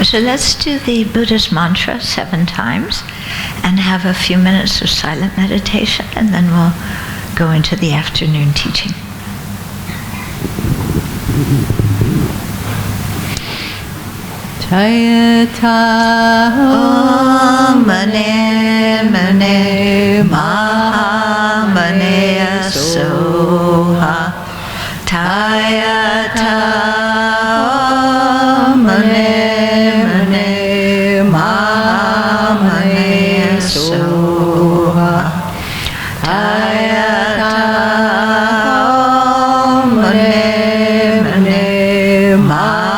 So let's do the Buddha's mantra 7 times and have a few minutes of silent meditation, and then we'll go into the afternoon teaching. Jayata Mane Mane Mahamane Soha Tayata Mane Mane Mahamane Soha Tayata Mane Mane Mahamane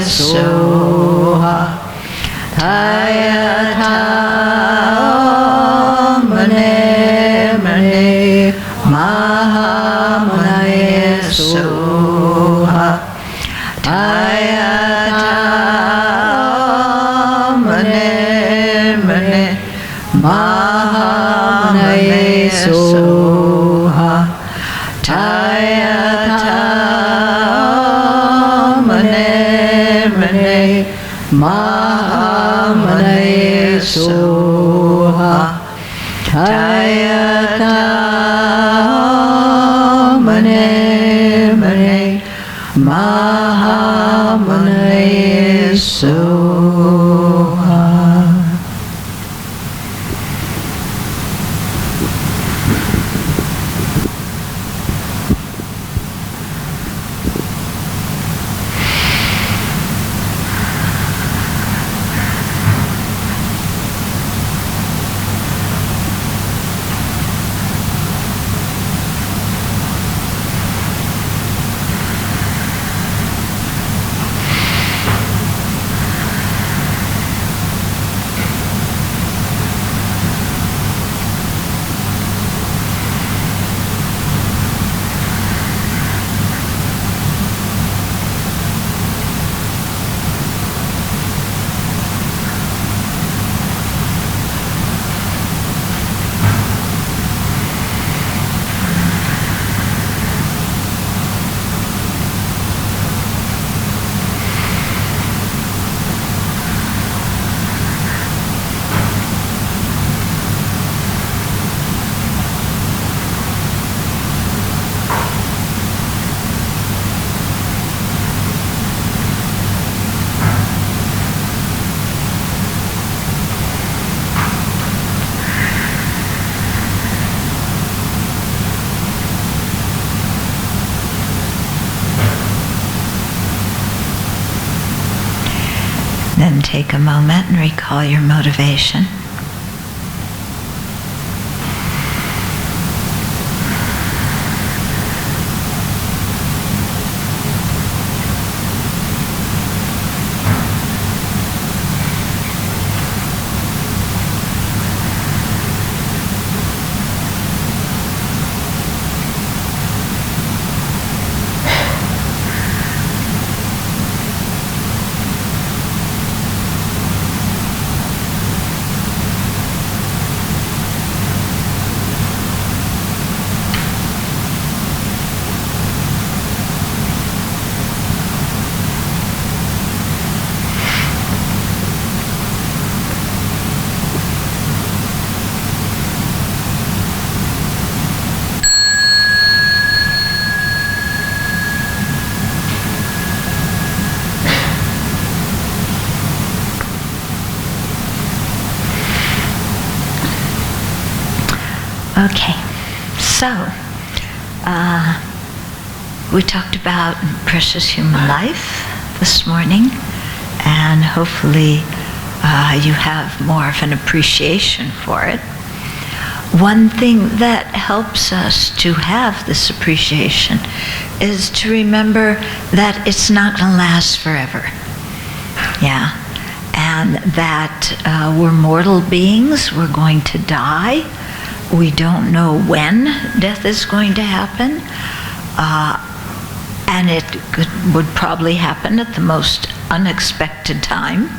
Soha Tayata Mane Mane Mahamane Soha Tayata Mane Mane Mahamane Soha Tayata Mane Mane Mahamane Soha Tayata Mane Mane Mahamane Soha. Then take a moment and recall your motivation. Okay, so we talked about precious human life this morning, and hopefully you have more of an appreciation for it. One thing that helps us to have this appreciation is to remember that it's not going to last forever. Yeah, and that we're mortal beings, we're going to die. We don't know when death is going to happen, and it would probably happen at the most unexpected time.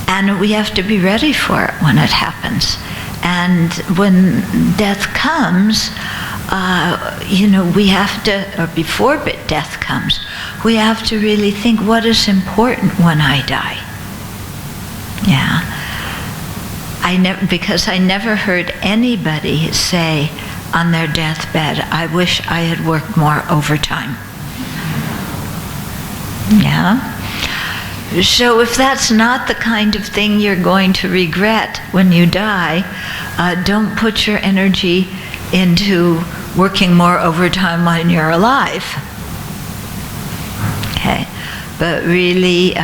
And we have to be ready for it when it happens. And when death comes, we have to, or before death comes, we have to really think, what is important when I die? Yeah. Because I never heard anybody say on their deathbed, I wish I had worked more overtime. Yeah? So if that's not the kind of thing you're going to regret when you die, don't put your energy into working more overtime when you're alive. Okay? But really,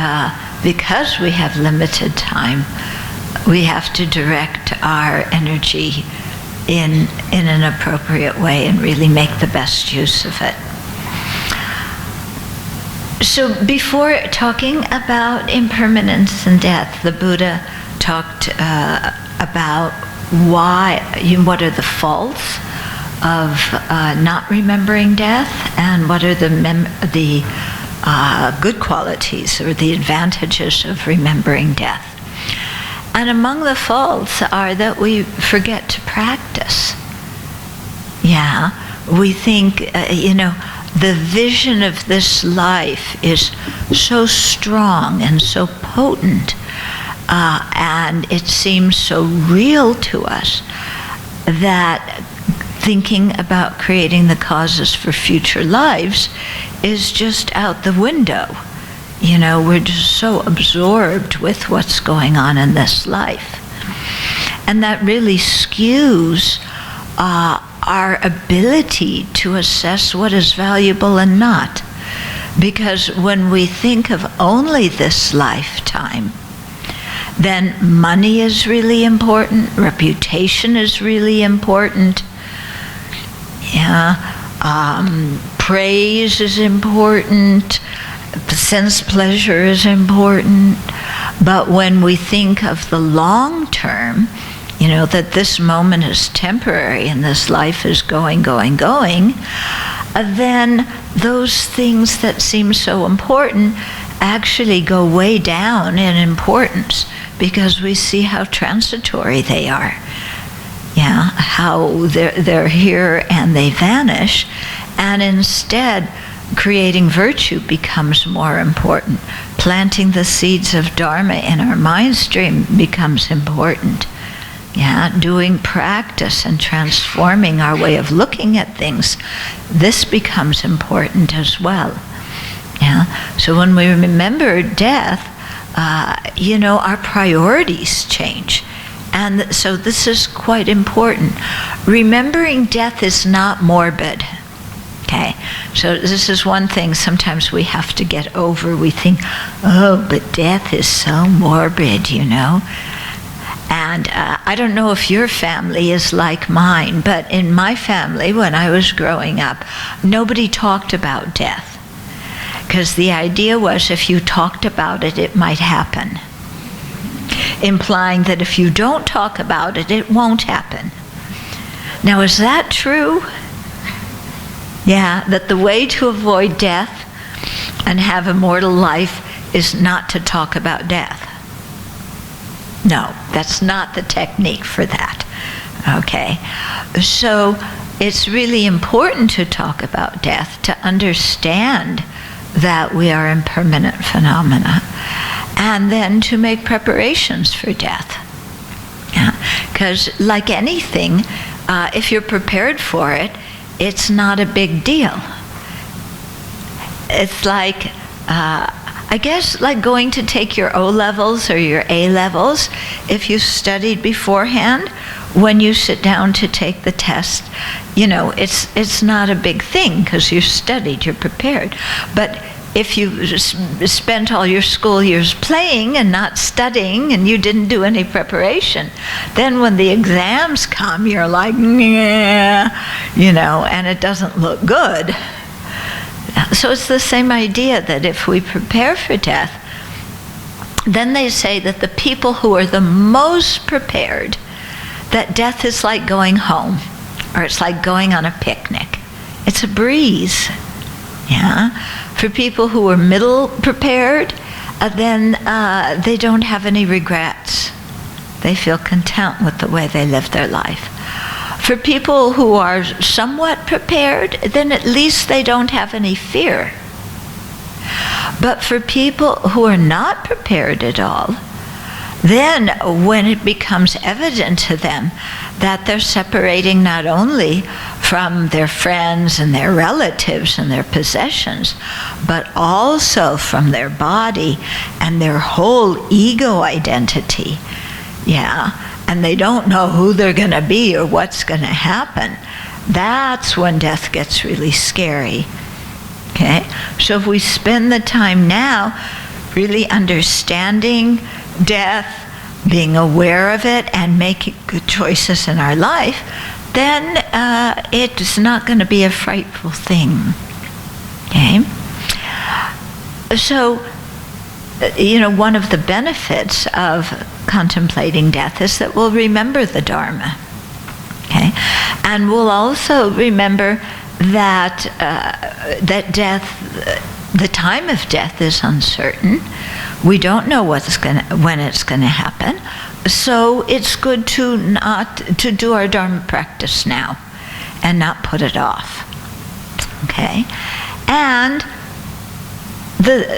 because we have limited time, we have to direct our energy in an appropriate way and really make the best use of it. So before talking about impermanence and death, the Buddha talked about what are the faults of not remembering death, and what are the good qualities or the advantages of remembering death. And among the faults are that we forget to practice. Yeah, we think, the vision of this life is so strong and so potent, and it seems so real to us that thinking about creating the causes for future lives is just out the window. We're just so absorbed with what's going on in this life. And that really skews our ability to assess what is valuable and not. Because when we think of only this lifetime, then money is really important, reputation is really important, praise is important, sense pleasure is important. But when we think of the long term, that this moment is temporary and this life is going, then those things that seem so important actually go way down in importance, because we see how transitory they are. Yeah, how they're here and they vanish, and instead creating virtue becomes more important. Planting the seeds of Dharma in our mind stream becomes important. Yeah, doing practice and transforming our way of looking at things, this becomes important as well. Yeah, so when we remember death, our priorities change. And so this is quite important. Remembering death is not morbid. Okay, so this is one thing sometimes we have to get over. We think, oh, but death is so morbid, And I don't know if your family is like mine, but in my family, when I was growing up, nobody talked about death. Because the idea was if you talked about it, it might happen. Implying that if you don't talk about it, it won't happen. Now, is that true? Yeah, that the way to avoid death and have immortal life is not to talk about death. No, that's not the technique for that. Okay, so it's really important to talk about death, to understand that we are impermanent phenomena, and then to make preparations for death. Because like anything, if you're prepared for it, it's not a big deal. It's like, I guess, like going to take your O-levels or your A-levels. If you studied beforehand, when you sit down to take the test, it's not a big thing because you studied, you're prepared. But if you spent all your school years playing and not studying and you didn't do any preparation, then when the exams come, you're like, and it doesn't look good. So it's the same idea that if we prepare for death, then they say that the people who are the most prepared, that death is like going home, or it's like going on a picnic. It's a breeze. Yeah. For people who are middle prepared, then they don't have any regrets. They feel content with the way they live their life. For people who are somewhat prepared, then at least they don't have any fear. But for people who are not prepared at all, then when it becomes evident to them that they're separating not only from their friends and their relatives and their possessions, but also from their body and their whole ego identity, and they don't know who they're going to be or what's going to happen, that's when death gets really scary. Okay? So if we spend the time now really understanding death, being aware of it, and making good choices in our life, then it's not going to be a frightful thing. Okay? So, one of the benefits of contemplating death is that we'll remember the Dharma. Okay? And we'll also remember that death, the time of death is uncertain. We don't know when it's going to happen. So it's good to do our Dharma practice now and not put it off. Okay? And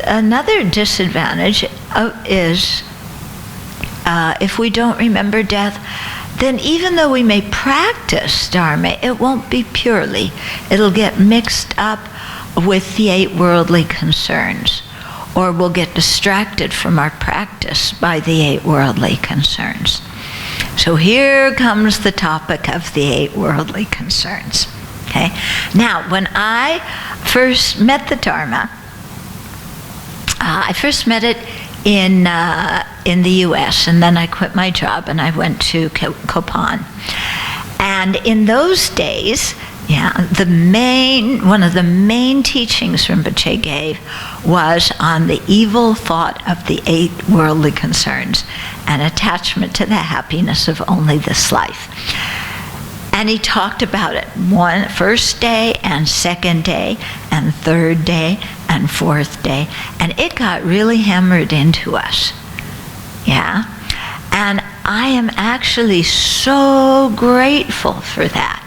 another disadvantage is if we don't remember death, then even though we may practice Dharma, it won't be purely. It'll get mixed up with the 8 worldly concerns, or we'll get distracted from our practice by the 8 worldly concerns. So here comes the topic of the 8 worldly concerns. Okay? Now, when I first met the Dharma, I first met it in the U.S., and then I quit my job and I went to Kopan. And in those days, one of the main teachings Rinpoche gave was on the evil thought of the 8 worldly concerns and attachment to the happiness of only this life. And he talked about it first day and second day and third day and fourth day, and it got really hammered into us. And I am actually so grateful for that,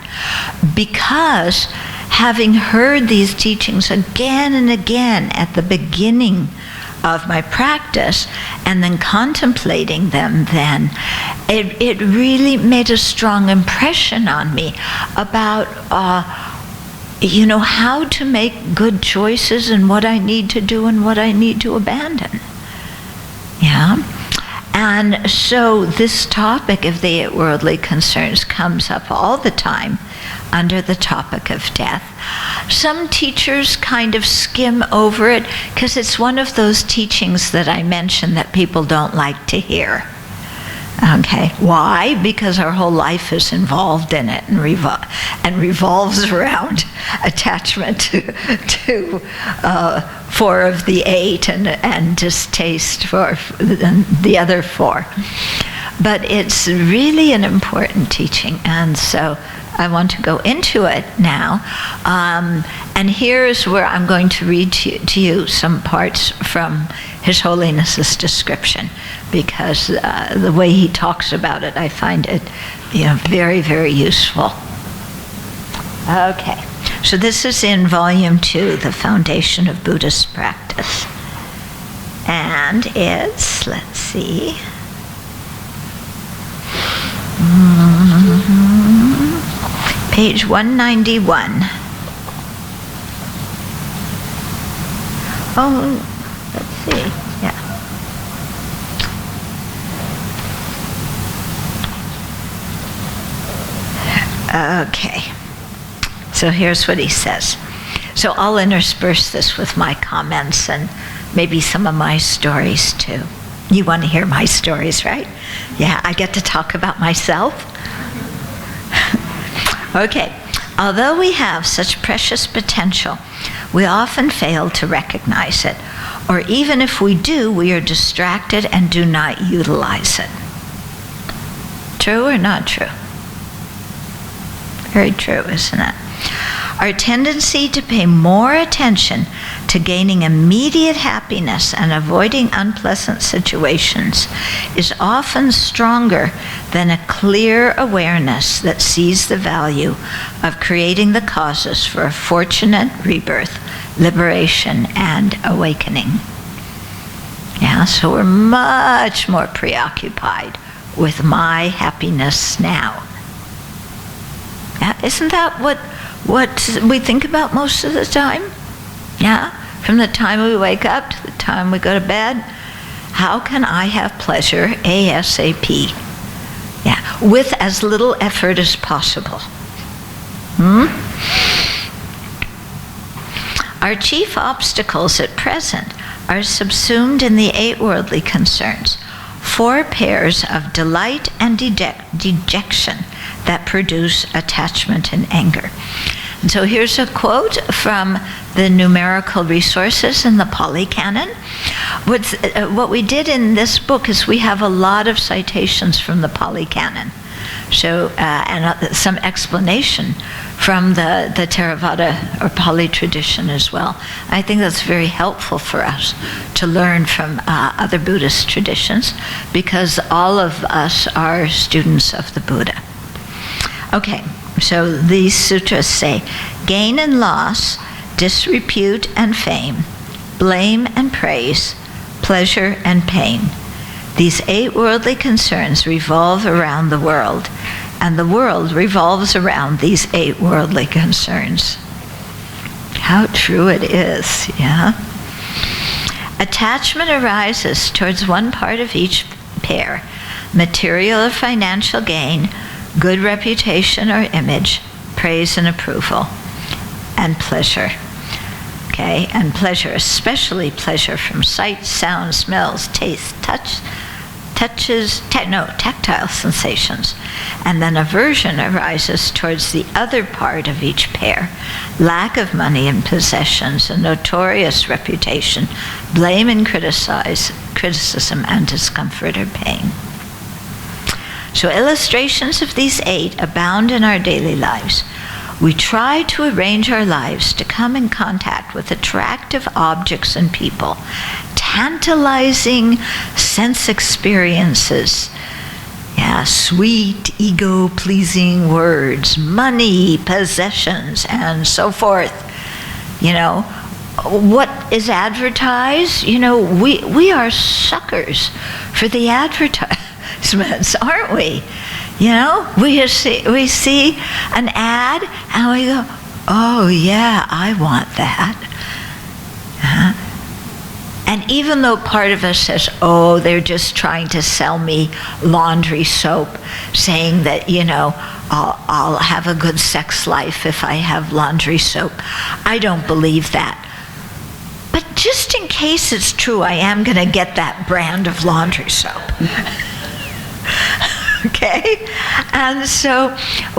because having heard these teachings again and again at the beginning of my practice and then contemplating them then, it really made a strong impression on me about how to make good choices and what I need to do and what I need to abandon. And so this topic of the 8 worldly concerns comes up all the time under the topic of death. Some teachers kind of skim over it because it's one of those teachings that I mentioned that people don't like to hear. Okay, why? Because our whole life is involved in it and revolves around attachment to 4 of the 8 and distaste for the other 4. But it's really an important teaching, and so I want to go into it now. And here's where I'm going to read to you some parts from His Holiness's description, because the way he talks about it, I find it very, very useful. Okay, so this is in Volume 2, The Foundation of Buddhist Practice. And it's, let's see, page 191. Oh, let's see, Okay, so here's what he says. So I'll intersperse this with my comments and maybe some of my stories too. You want to hear my stories, right? Yeah, I get to talk about myself. Okay, although we have such precious potential, we often fail to recognize it, or even if we do, we are distracted and do not utilize it. True or not true? Very true, isn't it? Our tendency to pay more attention to gaining immediate happiness and avoiding unpleasant situations is often stronger than a clear awareness that sees the value of creating the causes for a fortunate rebirth liberation, and awakening. Yeah, so we're much more preoccupied with my happiness now. Yeah, isn't that what we think about most of the time? Yeah, from the time we wake up to the time we go to bed. How can I have pleasure ASAP? Yeah, with as little effort as possible. Our chief obstacles at present are subsumed in the 8 worldly concerns, 4 pairs of delight and dejection that produce attachment and anger. And so here's a quote from the numerical resources in the Pali Canon. What we did in this book is we have a lot of citations from the Pali Canon. So, and some explanation from the Theravada or Pali tradition as well. I think that's very helpful for us to learn from other Buddhist traditions, because all of us are students of the Buddha. Okay, so these sutras say, gain and loss, disrepute and fame, blame and praise, pleasure and pain. These 8 worldly concerns revolve around the world, and the world revolves around these 8 worldly concerns. How true it is, yeah? Attachment arises towards one part of each pair, material or financial gain, good reputation or image, praise and approval, and pleasure. Okay, and pleasure, especially pleasure from sight, sound, smells, taste, tactile sensations. And then aversion arises towards the other part of each pair, lack of money and possessions, a notorious reputation, blame and criticism, and discomfort or pain. So illustrations of these 8 abound in our daily lives. We try to arrange our lives to come in contact with attractive objects and people, tantalizing sense experiences, sweet, ego-pleasing words, money, possessions, and so forth. What is advertised? We are suckers for the advertisements, aren't we? We see an ad and we go, oh yeah, I want that. And even though part of us says, oh, they're just trying to sell me laundry soap, saying that, I'll have a good sex life if I have laundry soap. I don't believe that. But just in case it's true, I am going to get that brand of laundry soap. Okay? And so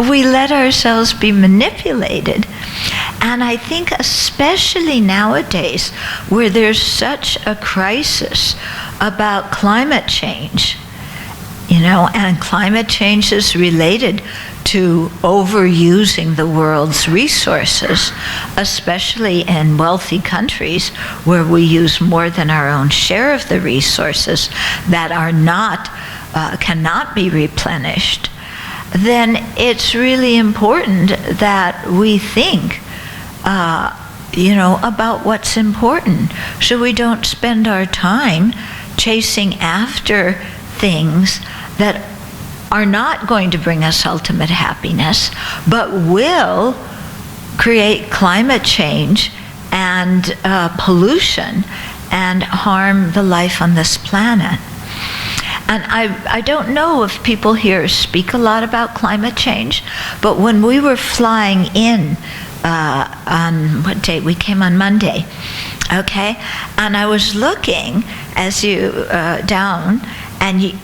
we let ourselves be manipulated. And I think especially nowadays, where there's such a crisis about climate change, and climate change is related to overusing the world's resources, especially in wealthy countries where we use more than our own share of the resources that are cannot be replenished, then it's really important that we think about what's important, so we don't spend our time chasing after things that are not going to bring us ultimate happiness, but will create climate change and pollution and harm the life on this planet. And I don't know if people here speak a lot about climate change, but when we were flying in on what date? We came on Monday, okay? And I was looking as you down, and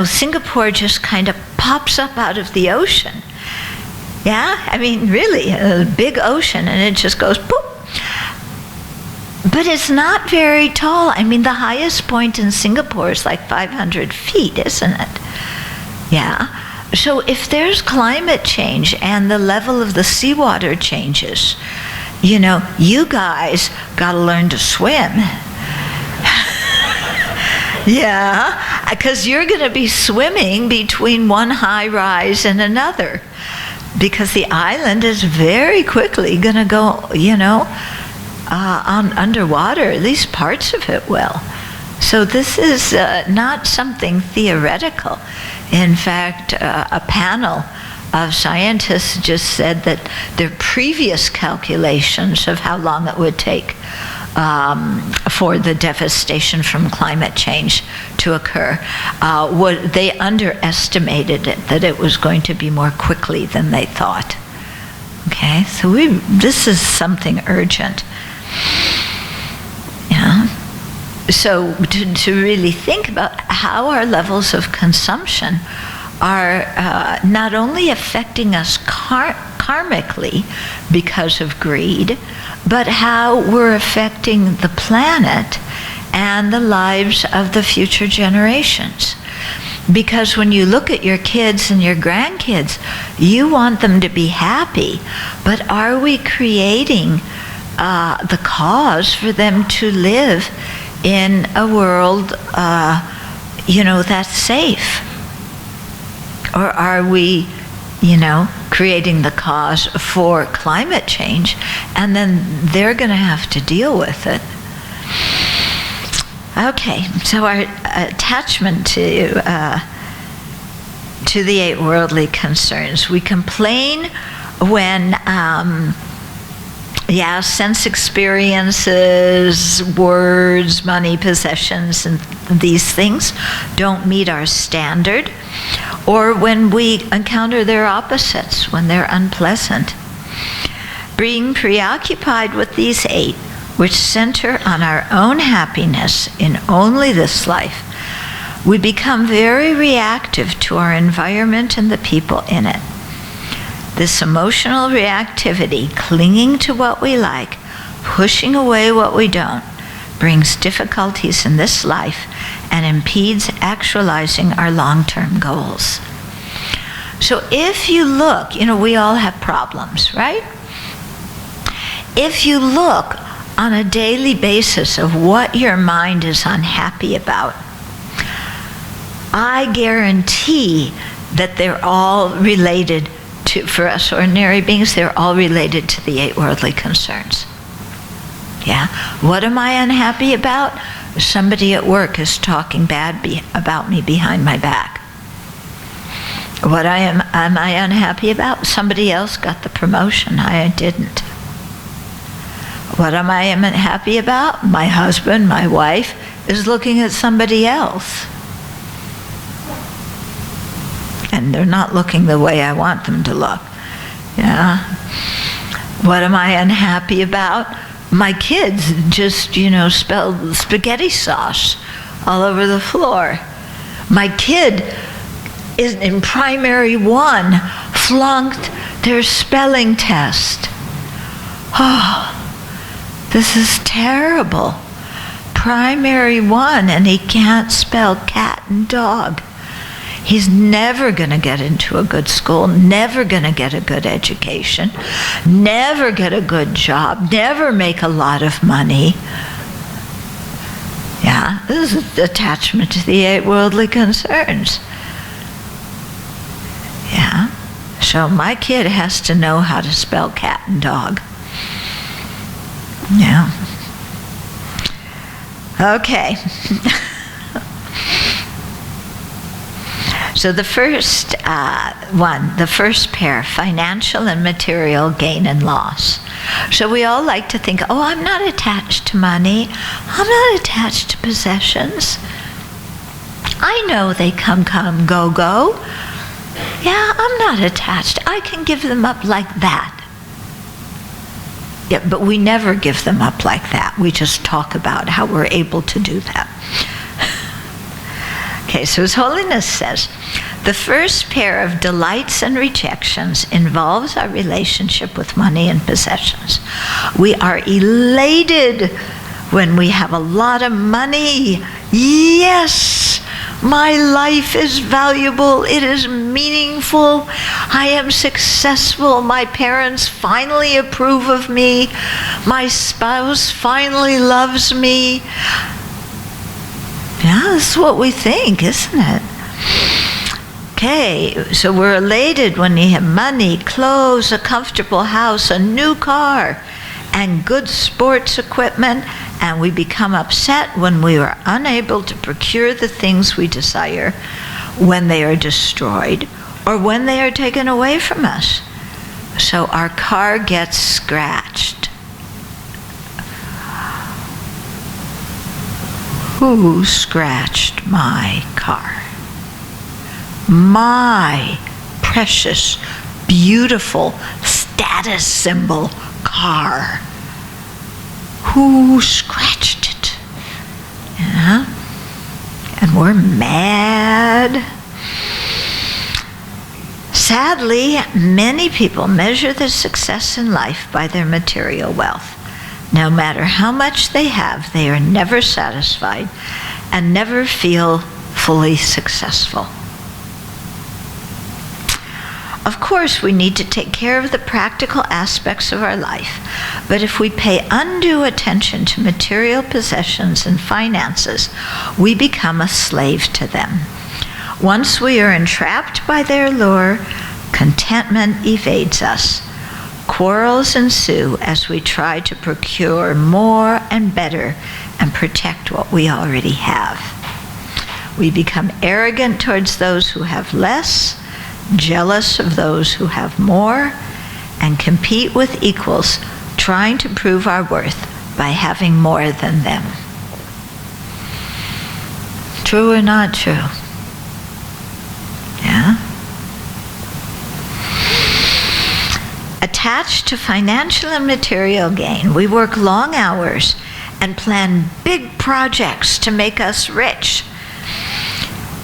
Singapore just kind of pops up out of the ocean. Yeah, I mean, really, a big ocean, and it just goes boop. But it's not very tall. I mean, the highest point in Singapore is like 500 feet, isn't it? Yeah. So if there's climate change and the level of the seawater changes, you guys got to learn to swim. Yeah, because you're going to be swimming between one high rise and another, because the island is very quickly going to go, underwater, at least parts of it will. So this is not something theoretical. In fact, a panel of scientists just said that their previous calculations of how long it would take for the devastation from climate change to occur, they underestimated it, that it was going to be more quickly than they thought. Okay, so this is something urgent. Yeah. So to really think about how our levels of consumption are not only affecting us karmically because of greed, but how we're affecting the planet and the lives of the future generations. Because when you look at your kids and your grandkids, you want them to be happy, but are we creating the cause for them to live in a world, that's safe? Or are we, creating the cause for climate change, and then they're going to have to deal with it? Okay, so our attachment to the 8 worldly concerns. We complain when sense experiences, words, money, possessions, and these things don't meet our standard, or when we encounter their opposites, when they're unpleasant. Being preoccupied with these 8, which center on our own happiness in only this life, we become very reactive to our environment and the people in it. This emotional reactivity, clinging to what we like, pushing away what we don't, brings difficulties in this life and impedes actualizing our long-term goals. So if you look, we all have problems, right? If you look on a daily basis of what your mind is unhappy about, I guarantee that they're all related to, for us ordinary beings, they're all related to the 8 worldly concerns. Yeah? What am I unhappy about? Somebody at work is talking bad about me behind my back. What am I unhappy about? Somebody else got the promotion, I didn't. What am I unhappy about? My husband, my wife, is looking at somebody else. And they're not looking the way I want them to look. Yeah. What am I unhappy about? My kids just, spelled spaghetti sauce all over the floor. My kid is in primary 1, flunked their spelling test. Oh, this is terrible. Primary 1, and he can't spell cat and dog. He's never going to get into a good school, never going to get a good education, never get a good job, never make a lot of money. Yeah, this is attachment to the 8 worldly concerns. Yeah, so my kid has to know how to spell cat and dog. Yeah. Okay. So the first the first pair, financial and material gain and loss. So we all like to think, I'm not attached to money. I'm not attached to possessions. I know they come, go. Yeah, I'm not attached. I can give them up like that. Yeah, but we never give them up like that. We just talk about how we're able to do that. Okay, so His Holiness says, the first pair of delights and rejections involves our relationship with money and possessions. We are elated when we have a lot of money. Yes, my life is valuable. It is meaningful. I am successful. My parents finally approve of me. My spouse finally loves me. Yeah, that's what we think, isn't it? Okay, so we're elated when we have money, clothes, a comfortable house, a new car, and good sports equipment, and we become upset when we are unable to procure the things we desire, when they are destroyed, or when they are taken away from us. So our car gets scratched. Who scratched my car? My precious, beautiful, status symbol car. Who scratched it? Yeah. And we're mad. Sadly, many people measure their success in life by their material wealth. No matter how much they have, they are never satisfied and never feel fully successful. Of course, we need to take care of the practical aspects of our life, but if we pay undue attention to material possessions and finances, we become a slave to them. Once we are entrapped by their lure, contentment evades us. Quarrels ensue as we try to procure more and better and protect what we already have. We become arrogant towards those who have less, jealous of those who have more, and compete with equals, trying to prove our worth by having more than them. True or not true? Yeah? Attached to financial and material gain, we work long hours and plan big projects to make us rich.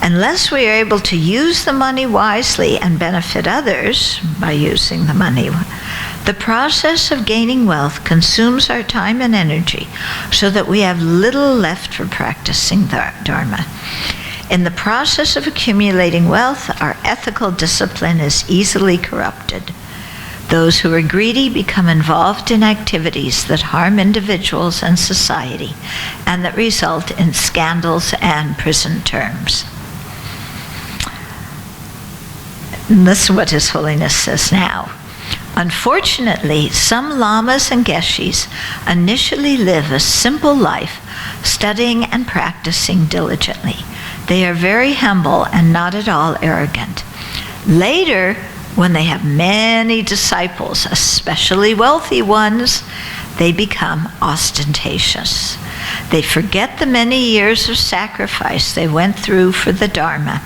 Unless we are able to use the money wisely and benefit others by using the money, the process of gaining wealth consumes our time and energy so that we have little left for practicing Dharma. In the process of accumulating wealth, our ethical discipline is easily corrupted. Those who are greedy become involved in activities that harm individuals and society and that result in scandals and prison terms. And this is what His Holiness says now. Unfortunately, some lamas and geshis initially live a simple life, studying and practicing diligently. They are very humble and not at all arrogant. Later, when they have many disciples, especially wealthy ones, they become ostentatious. They forget the many years of sacrifice they went through for the Dharma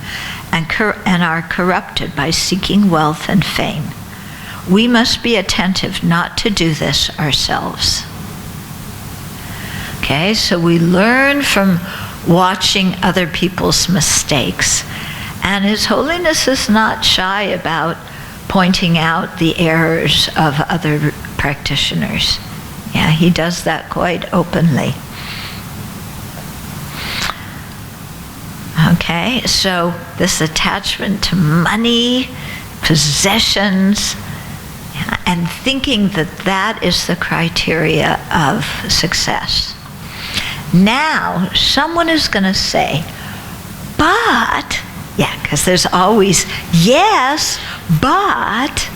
and are corrupted by seeking wealth and fame. We must be attentive not to do this ourselves. Okay, so we learn from watching other people's mistakes. And His Holiness is not shy about pointing out the errors of other practitioners. Yeah, he does that quite openly. Okay, so this attachment to money, possessions, and thinking that that is the criteria of success. Now, someone is going to say, but, yeah, because there's always, yes, but,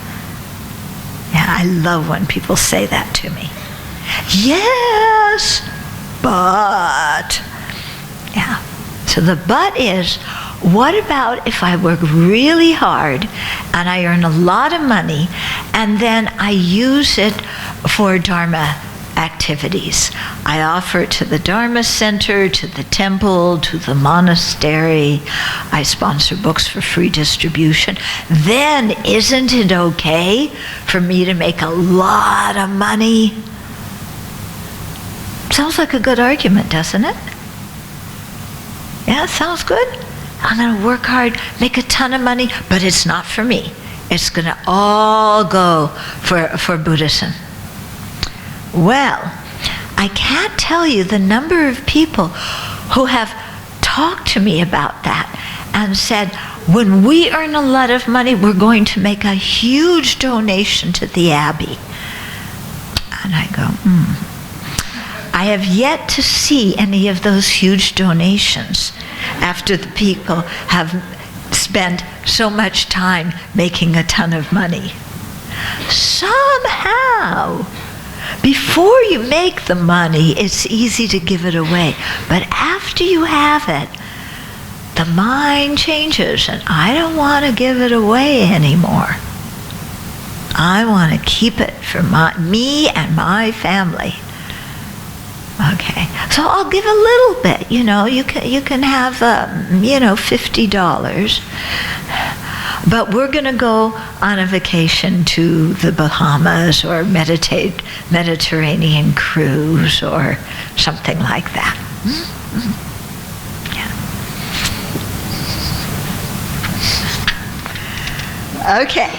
yeah, I love when people say that to me. Yes, but, yeah. So the but is, what about if I work really hard and I earn a lot of money and then I use it for Dharma activities? I offer it to the Dharma Center, to the temple, to the monastery. I sponsor books for free distribution. Then isn't it okay for me to make a lot of money? Sounds like a good argument, doesn't it? Yeah, sounds good. I'm going to work hard, make a ton of money, but it's not for me. It's going to all go for Buddhism. Well, I can't tell you the number of people who have talked to me about that and said, when we earn a lot of money, we're going to make a huge donation to the Abbey. And I go, I have yet to see any of those huge donations after the people have spent so much time making a ton of money. Somehow, Before you make the money, it's easy to give it away. But after you have it, the mind changes, and I don't want to give it away anymore. I want to keep it for me and my family. Okay, so I'll give a little bit. You can have $50, but we're going to go on a vacation to the Bahamas or Mediterranean cruise or something like that. Mm-hmm. Yeah. Okay.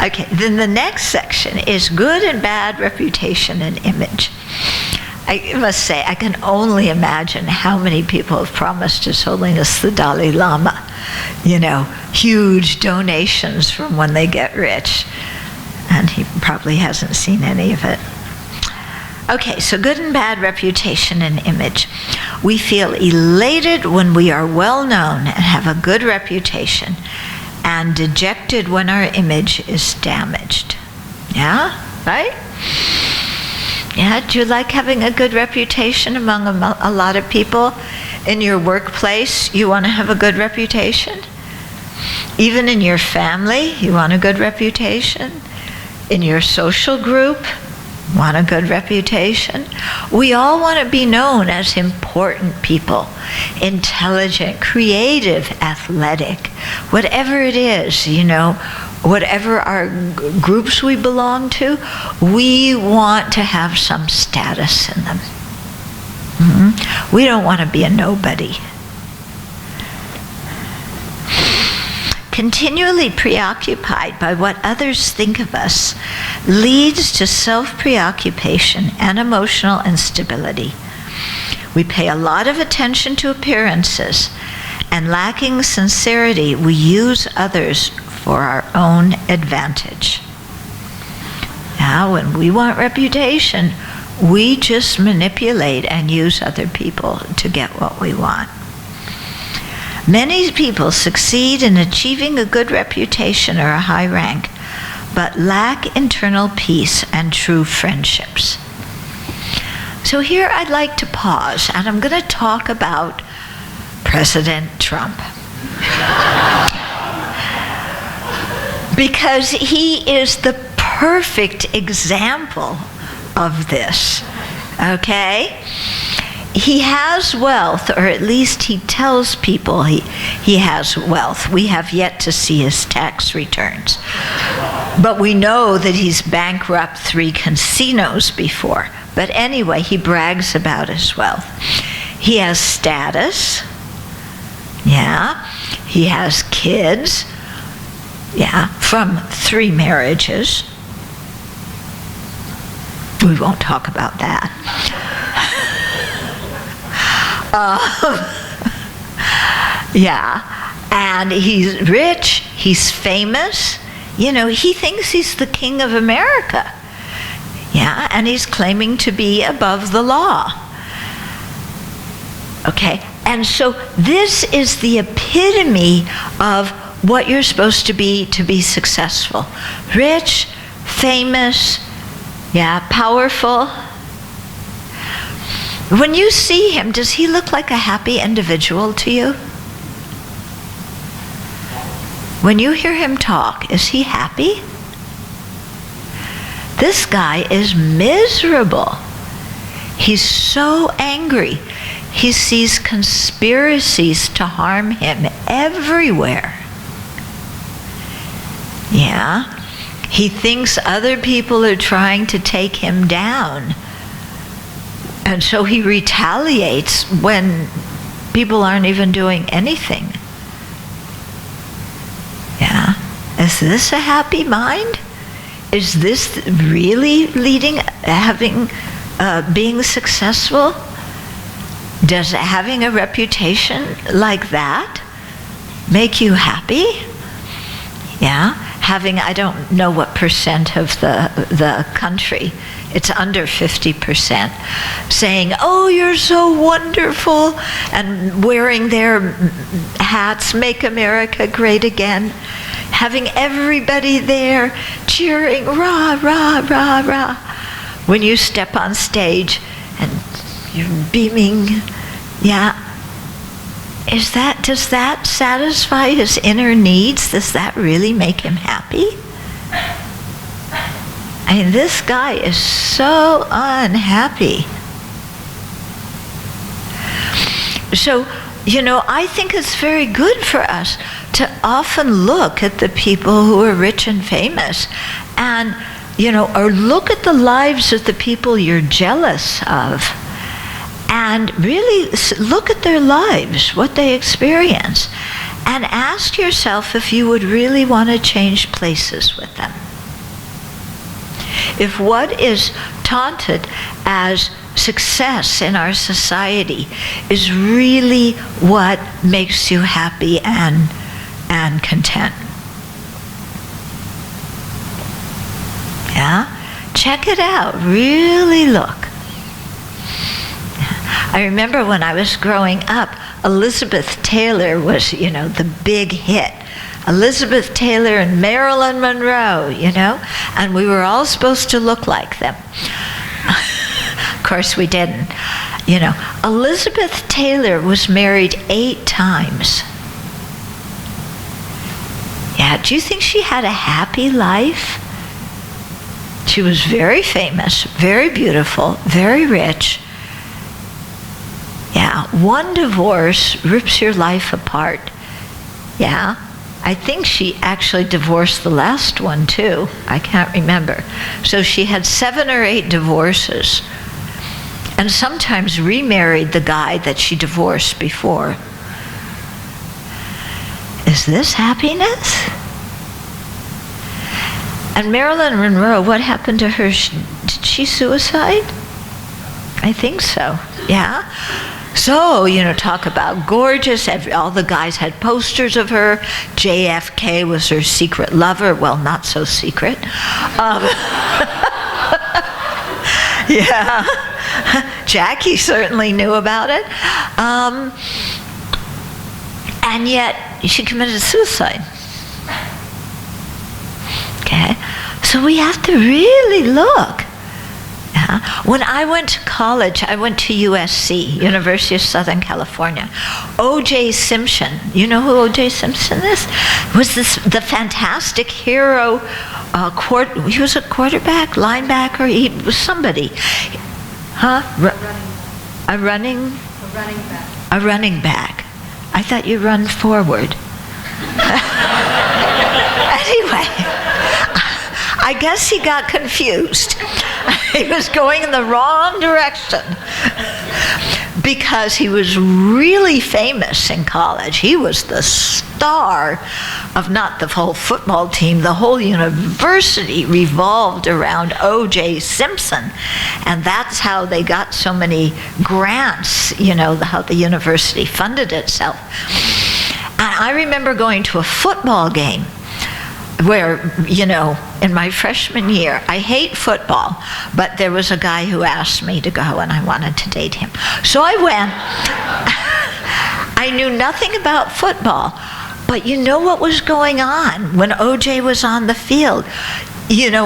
Okay, then the next section is good and bad reputation and image. I must say, I can only imagine how many people have promised His Holiness the Dalai Lama, huge donations from when they get rich. And he probably hasn't seen any of it. Okay, so good and bad reputation and image. We feel elated when we are well known and have a good reputation, and dejected when our image is damaged. Yeah, right? Yeah, do you like having a good reputation among a lot of people? In your workplace, you want to have a good reputation? Even in your family, you want a good reputation? In your social group, want a good reputation? We all want to be known as important people, intelligent, creative, athletic, whatever it is, whatever our groups we belong to, we want to have some status in them. Mm-hmm. We don't want to be a nobody. Continually preoccupied by what others think of us leads to self-preoccupation and emotional instability. We pay a lot of attention to appearances, and lacking sincerity, we use others for our own advantage. Now, when we want reputation, we just manipulate and use other people to get what we want. Many people succeed in achieving a good reputation or a high rank, but lack internal peace and true friendships. So here I'd like to pause, and I'm going to talk about President Trump. Because he is the perfect example of this, okay? He has wealth, or at least he tells people he has wealth. We have yet to see his tax returns. But we know that he's bankrupted 3 casinos before. But anyway, he brags about his wealth. He has status. Yeah. He has kids. Yeah, from 3 marriages. We won't talk about that. Yeah, and he's rich, he's famous, he thinks he's the king of America. Yeah, and he's claiming to be above the law. Okay, and so this is the epitome of what you're supposed to be successful. Rich, famous, yeah, powerful. When you see him, does he look like a happy individual to you? When you hear him talk, is he happy? This guy is miserable. He's so angry. He sees conspiracies to harm him everywhere. Yeah. He thinks other people are trying to take him down. And so he retaliates when people aren't even doing anything. Yeah. Is this a happy mind? Is this really being successful? Does having a reputation like that make you happy? Yeah. I don't know what percent of the country, it's under 50%, saying, oh, you're so wonderful, and wearing their hats, Make America Great Again, having everybody there cheering, rah, rah, rah, rah. When you step on stage and you're beaming, yeah. Does that satisfy his inner needs? Does that really make him happy? I mean, this guy is so unhappy. So, I think it's very good for us to often look at the people who are rich and famous and, or look at the lives of the people you're jealous of and really look at their lives, what they experience, and ask yourself if you would really want to change places with them. If what is taunted as success in our society is really what makes you happy and content. Yeah? Check it out. Really look. I remember when I was growing up, Elizabeth Taylor was, the big hit. Elizabeth Taylor and Marilyn Monroe, and we were all supposed to look like them. Of course we didn't. Elizabeth Taylor was married 8 times. Yeah, do you think she had a happy life? She was very famous, very beautiful, very rich. Yeah, one divorce rips your life apart. Yeah, I think she actually divorced the last one too. I can't remember. So she had 7 or 8 divorces, and sometimes remarried the guy that she divorced before. Is this happiness? And Marilyn Monroe, what happened to her? Did she suicide? I think so, yeah. So, talk about gorgeous. All the guys had posters of her. JFK was her secret lover. Well, not so secret. Yeah. Jackie certainly knew about it. And yet, she committed suicide. Okay? So we have to really look. When I went to college, I went to USC, University of Southern California. O.J. Simpson, you know who O.J. Simpson is? Was the fantastic hero, he was a quarterback, linebacker, he was somebody. Huh? A running back. A running back. I thought you run forward. Anyway, I guess he got confused. He was going in the wrong direction because he was really famous in college. He was the star of not the whole football team, the whole university revolved around O.J. Simpson. And that's how they got so many grants, how the university funded itself. And I remember going to a football game where, in my freshman year, I hate football, but there was a guy who asked me to go and I wanted to date him. So I went. I knew nothing about football, but you know what was going on when OJ was on the field?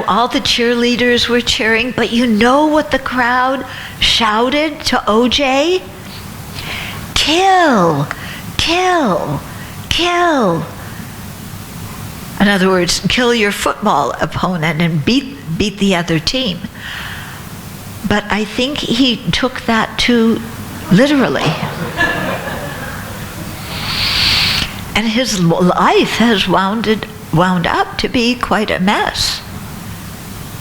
All the cheerleaders were cheering, but you know what the crowd shouted to OJ? Kill, kill, kill. In other words, kill your football opponent and beat the other team. But I think he took that too literally. And his life has wound up to be quite a mess.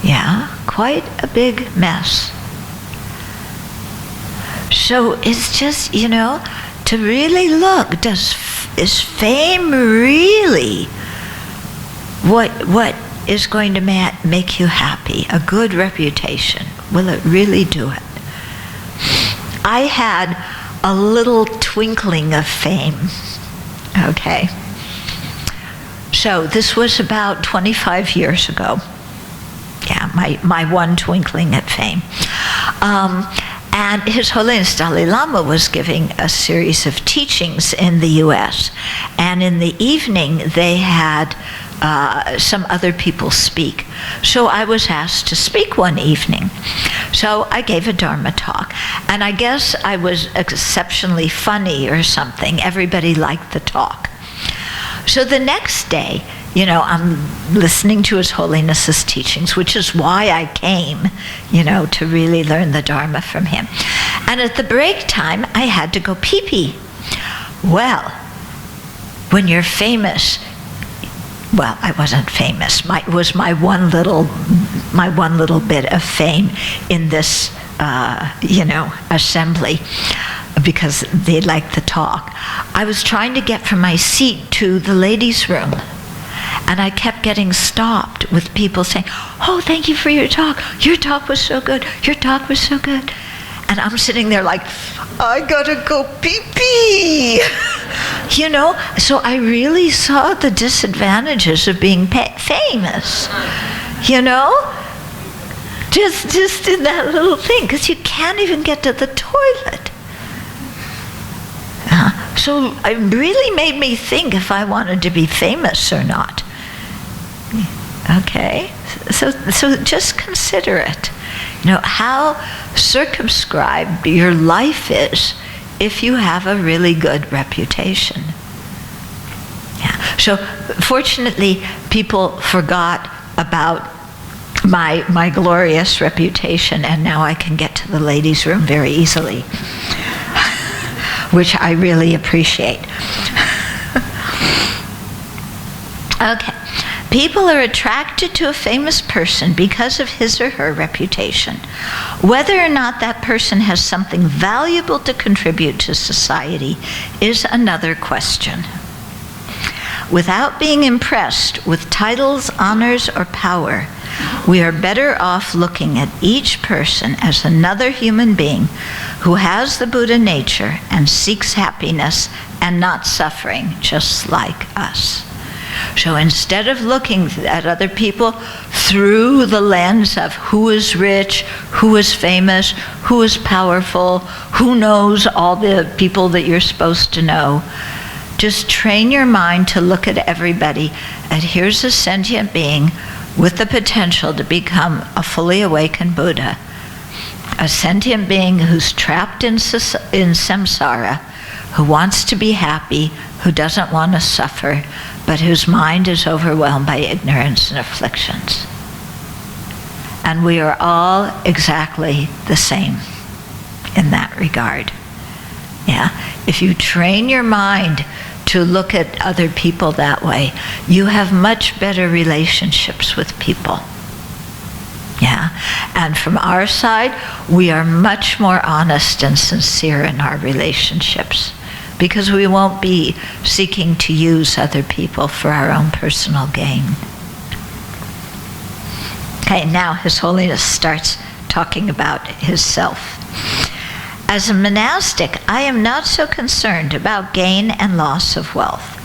Yeah, quite a big mess. So it's just, to really look, is fame really what is going to make you happy? A good reputation. Will it really do it? I had a little twinkling of fame. Okay. So this was about 25 years ago. Yeah, my one twinkling at fame. And His Holiness Dalai Lama was giving a series of teachings in the U.S. And in the evening, they had some other people speak. So I was asked to speak one evening. So I gave a Dharma talk, and I guess I was exceptionally funny or something. Everybody liked the talk. So the next day, I'm listening to His Holiness's teachings, which is why I came, to really learn the Dharma from him. And at the break time, I had to go pee-pee. Well, when you're famous, well, I wasn't famous. It was my one little bit of fame in this, assembly, because they liked the talk. I was trying to get from my seat to the ladies' room, and I kept getting stopped with people saying, "Oh, thank you for your talk. Your talk was so good. Your talk was so good." And I'm sitting there like, I gotta go pee-pee. So I really saw the disadvantages of being famous. Just in that little thing, because you can't even get to the toilet. So it really made me think if I wanted to be famous or not. Okay, so just consider it. How circumscribed your life is if you have a really good reputation. Yeah. So fortunately, people forgot about my glorious reputation, and now I can get to the ladies' room very easily, which I really appreciate. Okay. People are attracted to a famous person because of his or her reputation. Whether or not that person has something valuable to contribute to society is another question. Without being impressed with titles, honors, or power, we are better off looking at each person as another human being who has the Buddha nature and seeks happiness and not suffering, just like us. So instead of looking at other people through the lens of who is rich, who is famous, who is powerful, who knows all the people that you're supposed to know, just train your mind to look at everybody and here's a sentient being with the potential to become a fully awakened Buddha, a sentient being who's trapped in samsara, who wants to be happy, who doesn't want to suffer, but whose mind is overwhelmed by ignorance and afflictions. And we are all exactly the same in that regard. Yeah. If you train your mind to look at other people that way, you have much better relationships with people. Yeah. And from our side, we are much more honest and sincere in our relationships, because we won't be seeking to use other people for our own personal gain. Okay, now His Holiness starts talking about his self. As a monastic, I am not so concerned about gain and loss of wealth.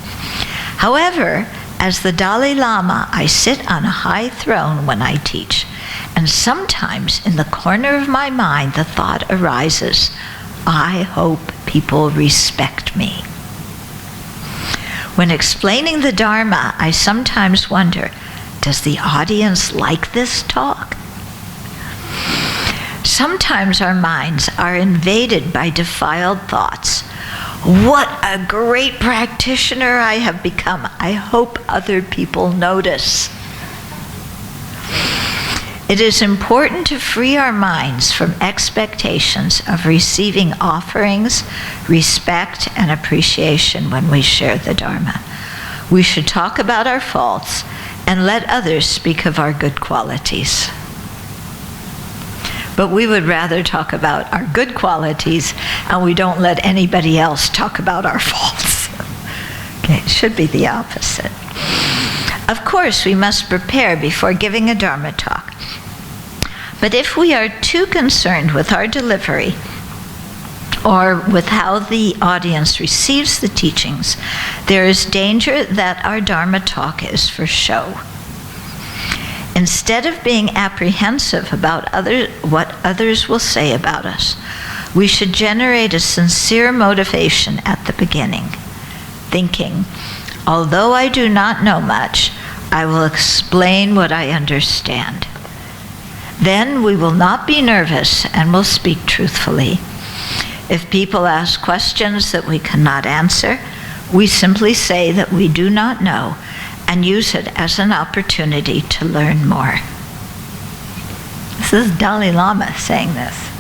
However, as the Dalai Lama, I sit on a high throne when I teach, and sometimes in the corner of my mind the thought arises, I hope people respect me. When explaining the Dharma, I sometimes wonder, does the audience like this talk? Sometimes our minds are invaded by defiled thoughts. What a great practitioner I have become. I hope other people notice. It is important to free our minds from expectations of receiving offerings, respect, and appreciation when we share the Dharma. We should talk about our faults and let others speak of our good qualities. But we would rather talk about our good qualities, and we don't let anybody else talk about our faults. Okay, it should be the opposite. Of course, we must prepare before giving a Dharma talk. But if we are too concerned with our delivery or with how the audience receives the teachings, there is danger that our Dharma talk is for show. Instead of being apprehensive about what others will say about us, we should generate a sincere motivation at the beginning, thinking, although I do not know much, I will explain what I understand. Then we will not be nervous and will speak truthfully. If people ask questions that we cannot answer, we simply say that we do not know and use it as an opportunity to learn more. This is Dalai Lama saying this.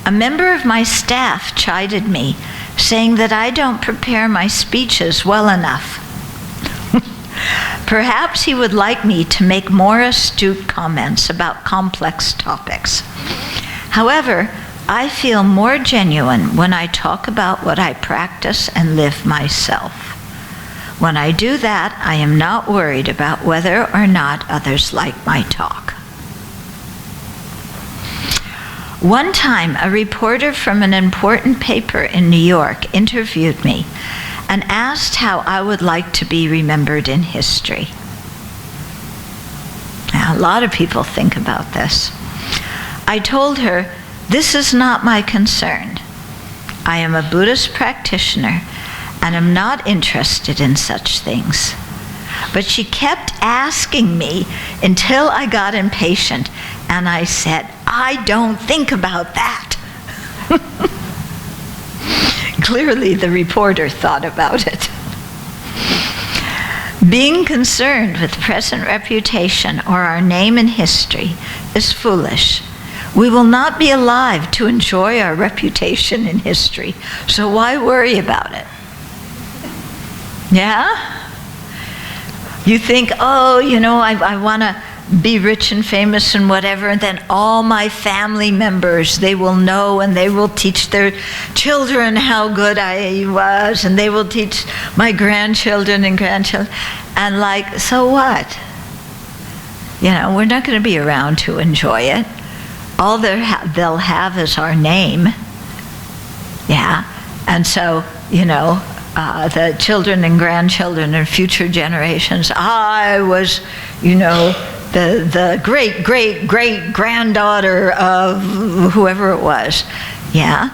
A member of my staff chided me, saying that I don't prepare my speeches well enough. Perhaps he would like me to make more astute comments about complex topics. However, I feel more genuine when I talk about what I practice and live myself. When I do that, I am not worried about whether or not others like my talk. One time, a reporter from an important paper in New York interviewed me and asked how I would like to be remembered in history. Now, a lot of people think about this. I told her, this is not my concern. I am a Buddhist practitioner and am not interested in such things. But she kept asking me until I got impatient, and I said, I don't think about that. Clearly, the reporter thought about it. Being concerned with present reputation or our name in history is foolish. We will not be alive to enjoy our reputation in history, so why worry about it? Yeah? You think, oh, I want to be rich and famous and whatever, and then all my family members, they will know and they will teach their children how good I was, and they will teach my grandchildren and grandchildren. And so what? We're not going to be around to enjoy it. All they'll have is our name. Yeah. And so, the children and grandchildren and future generations, I was, the great granddaughter of whoever it was. Yeah.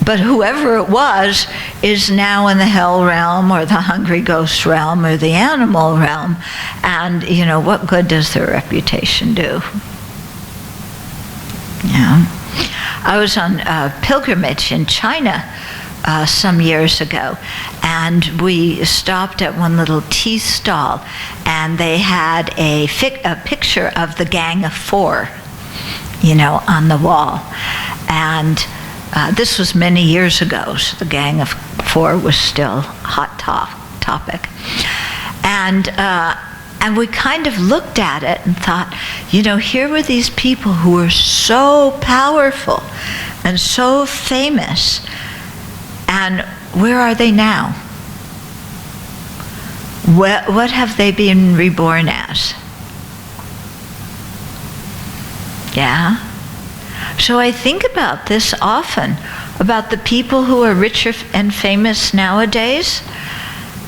But whoever it was is now in the hell realm or the hungry ghost realm or the animal realm. And, what good does their reputation do? Yeah. I was on a pilgrimage in China some years ago, and we stopped at one little tea stall, and they had a picture of the Gang of Four, on the wall. And this was many years ago, so the Gang of Four was still hot topic. And we kind of looked at it and thought, here were these people who were so powerful and so famous, and where are they now? What have they been reborn as? Yeah? So I think about this often, about the people who are rich and famous nowadays.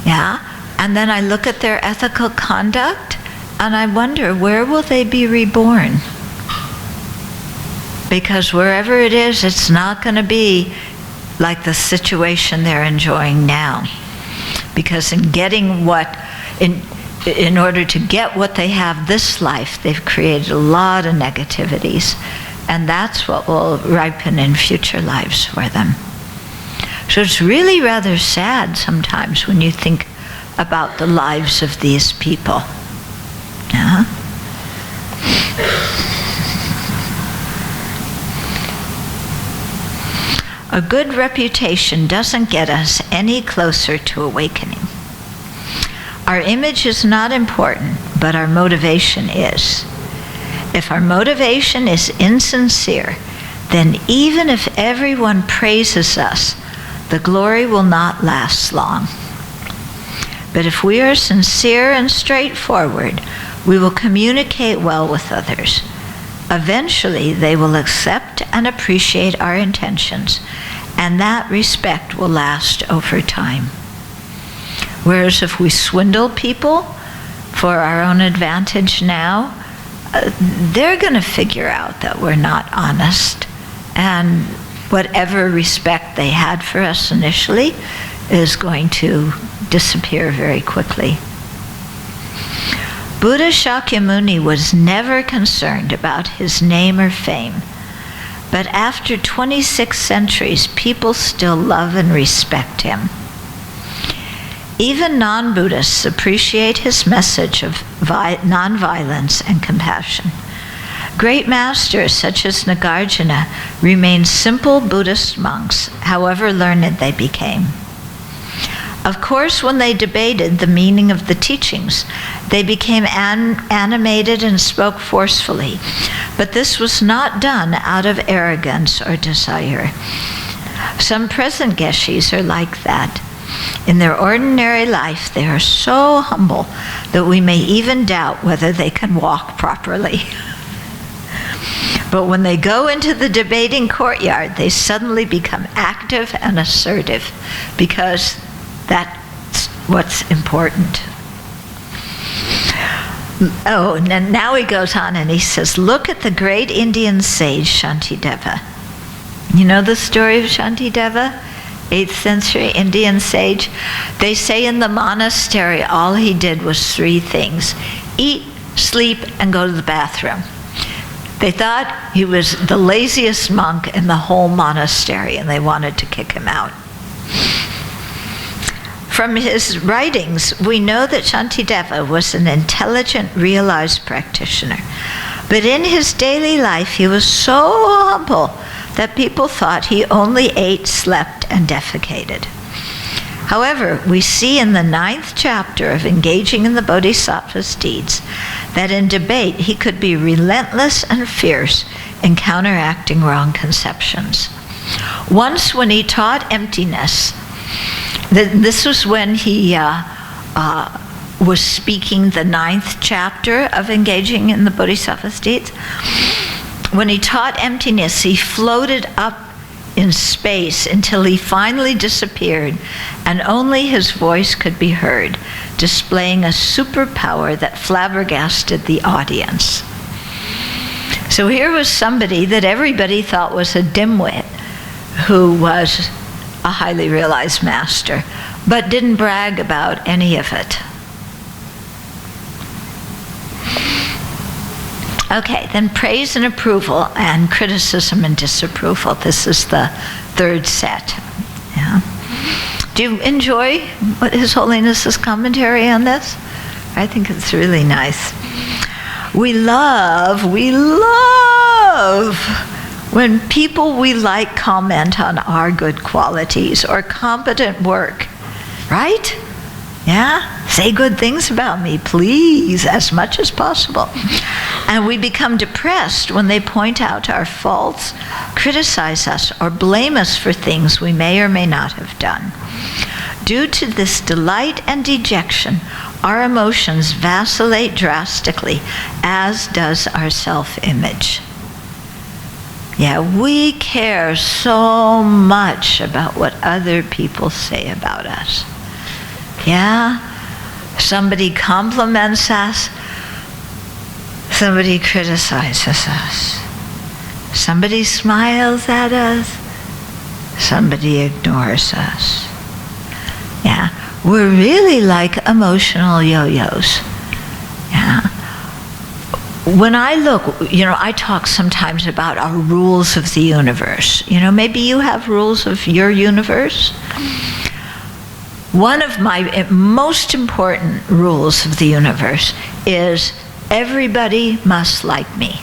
Yeah? And then I look at their ethical conduct, and I wonder, where will they be reborn? Because wherever it is, it's not going to be like the situation they're enjoying now. Because in order to get what they have this life, they've created a lot of negativities. And that's what will ripen in future lives for them. So it's really rather sad sometimes when you think about the lives of these people. Yeah? A good reputation doesn't get us any closer to awakening. Our image is not important, but our motivation is. If our motivation is insincere, then even if everyone praises us, the glory will not last long. But if we are sincere and straightforward, we will communicate well with others. Eventually, they will accept and appreciate our intentions, and that respect will last over time. Whereas if we swindle people for our own advantage now, they're going to figure out that we're not honest, and whatever respect they had for us initially is going to disappear very quickly. Buddha Shakyamuni was never concerned about his name or fame, but after 26 centuries, people still love and respect him. Even non-Buddhists appreciate his message of non-violence and compassion. Great masters such as Nagarjuna remained simple Buddhist monks, however learned they became. Of course, when they debated the meaning of the teachings, they became animated and spoke forcefully, but this was not done out of arrogance or desire. Some present Geshis are like that. In their ordinary life, they are so humble that we may even doubt whether they can walk properly. But when they go into the debating courtyard, they suddenly become active and assertive, because that's what's important. Oh, and now he goes on and he says, look at the great Indian sage Shantideva. You know the story of Shantideva? 8th century Indian sage. They say in the monastery all he did was 3 things: eat, sleep, and go to the bathroom. They thought he was the laziest monk in the whole monastery, and they wanted to kick him out. From his writings, we know that Shantideva was an intelligent, realized practitioner. But in his daily life, he was so humble that people thought he only ate, slept, and defecated. However, we see in the 9th chapter of Engaging in the Bodhisattva's Deeds that in debate he could be relentless and fierce in counteracting wrong conceptions. Once when he taught emptiness, this was when he was speaking the 9th chapter of Engaging in the Bodhisattva's Deeds. When he taught emptiness, he floated up in space until he finally disappeared, and only his voice could be heard, displaying a superpower that flabbergasted the audience. So here was somebody that everybody thought was a dimwit, who was a highly realized master, but didn't brag about any of it. Okay, then praise and approval, and criticism and disapproval. This is the 3rd set. Yeah. Do you enjoy His Holiness's commentary on this? I think it's really nice. We love when people we like comment on our good qualities or competent work, right? Yeah? Say good things about me, please, as much as possible. And we become depressed when they point out our faults, criticize us, or blame us for things we may or may not have done. Due to this delight and dejection, our emotions vacillate drastically, as does our self-image. Yeah, we care so much about what other people say about us. Yeah? Somebody compliments us, somebody criticizes us. Somebody smiles at us, somebody ignores us. Yeah, we're really like emotional yo-yos. Yeah. When I look, I talk sometimes about our rules of the universe. Maybe you have rules of your universe. One of my most important rules of the universe is everybody must like me.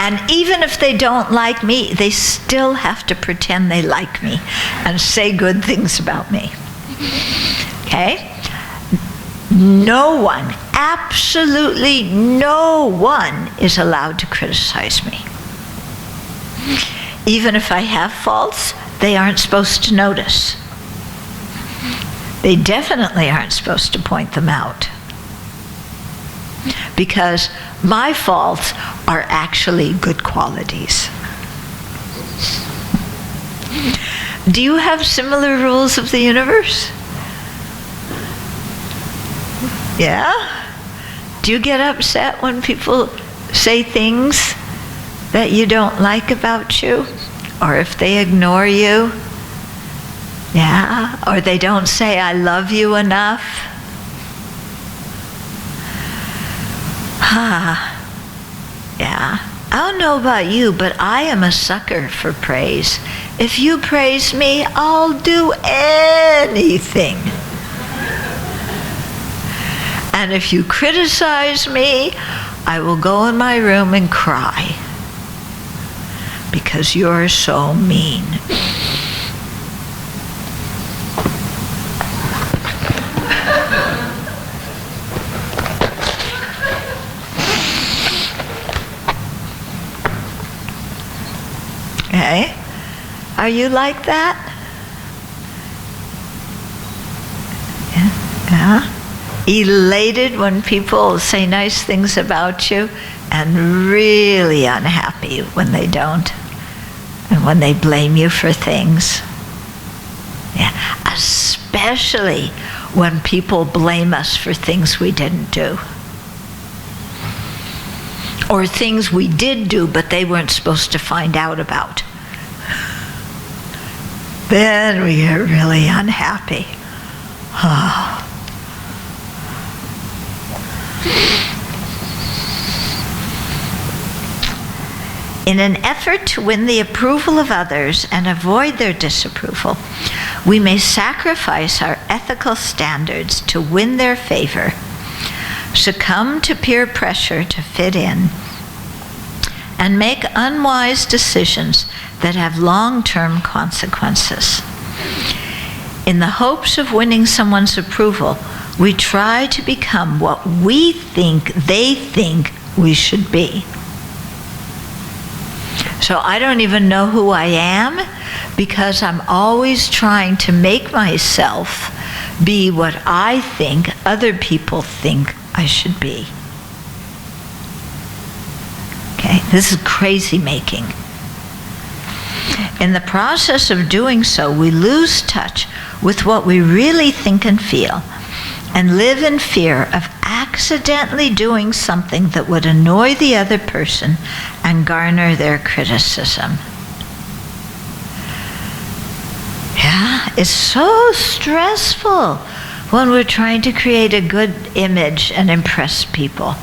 And even if they don't like me, they still have to pretend they like me and say good things about me. Okay? No one, absolutely no one, is allowed to criticize me. Even if I have faults, they aren't supposed to notice. They definitely aren't supposed to point them out. Because my faults are actually good qualities. Do you have similar rules of the universe? Yeah? Do you get upset when people say things that you don't like about you? Or if they ignore you? Yeah? Or they don't say, I love you enough? Yeah. I don't know about you, but I am a sucker for praise. If you praise me, I'll do anything. And if you criticize me, I will go in my room and cry because you're so mean. Okay? Are you like that? Yeah? Elated when people say nice things about you, and really unhappy when they don't, and when they blame you for things. Yeah, especially when people blame us for things we didn't do, or things we did do but they weren't supposed to find out about. Then we get really unhappy. Oh. In an effort to win the approval of others and avoid their disapproval, we may sacrifice our ethical standards to win their favor, succumb to peer pressure to fit in, and make unwise decisions that have long-term consequences. In the hopes of winning someone's approval, we try to become what we think they think we should be. So I don't even know who I am because I'm always trying to make myself be what I think other people think I should be. Okay, this is crazy making. In the process of doing so, we lose touch with what we really think and feel, and live in fear of accidentally doing something that would annoy the other person and garner their criticism. Yeah, it's so stressful when we're trying to create a good image and impress people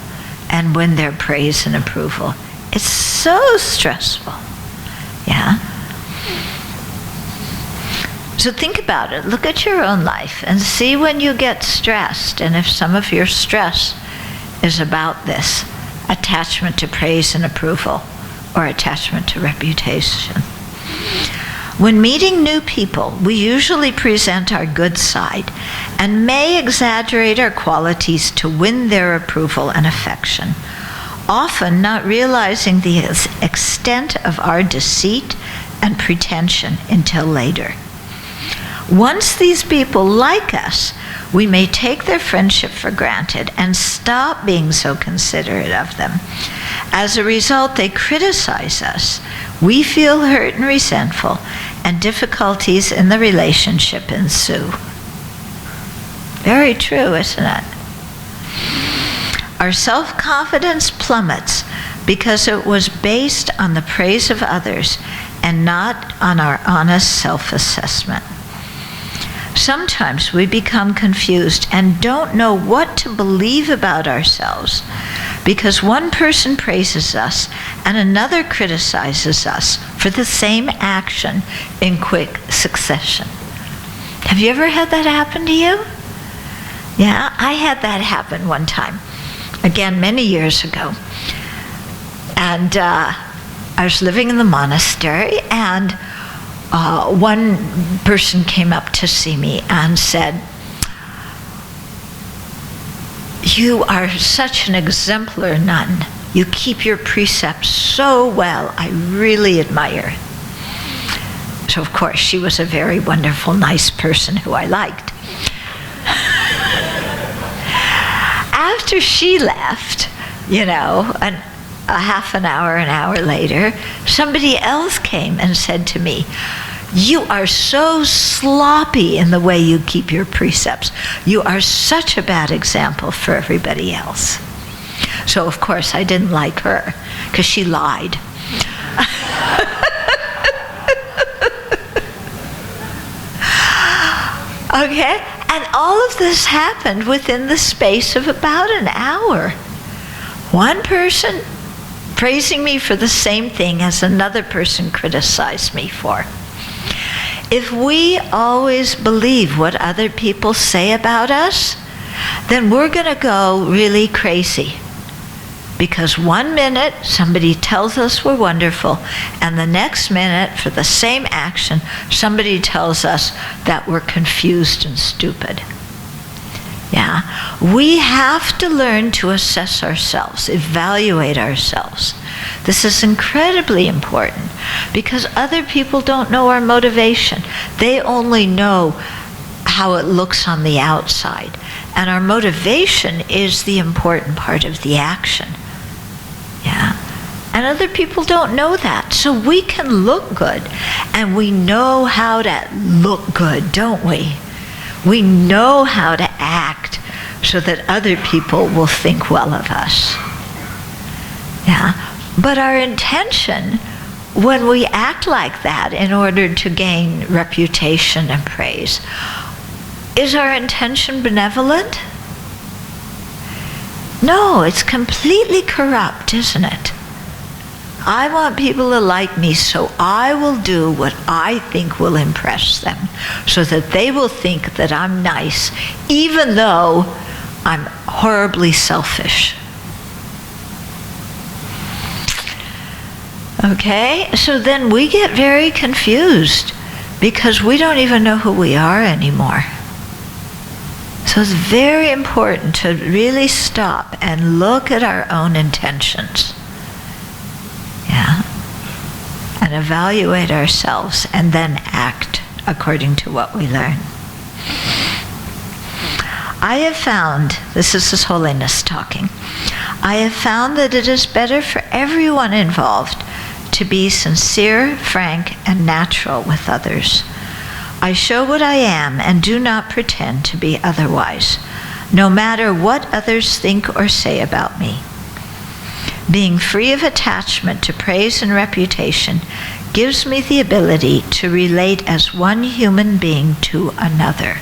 and win their praise and approval. It's so stressful. Yeah. So think about it. Look at your own life and see when you get stressed, and if some of your stress is about this attachment to praise and approval or attachment to reputation. When meeting new people, we usually present our good side and may exaggerate our qualities to win their approval and affection, often not realizing the extent of our deceit and pretension until later. Once these people like us, we may take their friendship for granted and stop being so considerate of them. As a result, they criticize us. We feel hurt and resentful, and difficulties in the relationship ensue. Very true, isn't it? Our self-confidence plummets because it was based on the praise of others and not on our honest self-assessment. Sometimes we become confused and don't know what to believe about ourselves because one person praises us and another criticizes us for the same action in quick succession. Have you ever had that happen to you? Yeah, I had that happen one time. Again, many years ago. And I was living in the monastery, and one person came up to see me and said, "You are such an exemplar nun. You keep your precepts so well. I really admire it." So of course, she was a very wonderful, nice person who I liked. After she left, a half an hour later, somebody else came and said to me, "You are so sloppy in the way you keep your precepts. You are such a bad example for everybody else." So of course I didn't like her because she lied. Okay? And all of this happened within the space of about an hour. one person praising me for the same thing as another person criticized me for. If we always believe what other people say about us, then we're going to go really crazy. Because one minute somebody tells us we're wonderful, and the next minute, for the same action, somebody tells us that we're confused and stupid. Yeah, we have to learn to assess ourselves, evaluate ourselves. This is incredibly important because other people don't know our motivation. They only know how it looks on the outside. And our motivation is the important part of the action. Yeah. And other people don't know that. So we can look good. And we know how to look good, don't we? We know how to act so that other people will think well of us. Yeah. But our intention, when we act like that in order to gain reputation and praise, is our intention benevolent? No, it's completely corrupt, isn't it? I want people to like me, so I will do what I think will impress them, so that they will think that I'm nice, even though I'm horribly selfish. Okay, so then we get very confused because we don't even know who we are anymore. So it's very important to really stop and look at our own intentions. Yeah. And evaluate ourselves and then act according to what we learn. I have found, this is His Holiness talking, I have found that it is better for everyone involved to be sincere, frank, and natural with others. I show what I am and do not pretend to be otherwise, no matter what others think or say about me. Being free of attachment to praise and reputation gives me the ability to relate as one human being to another.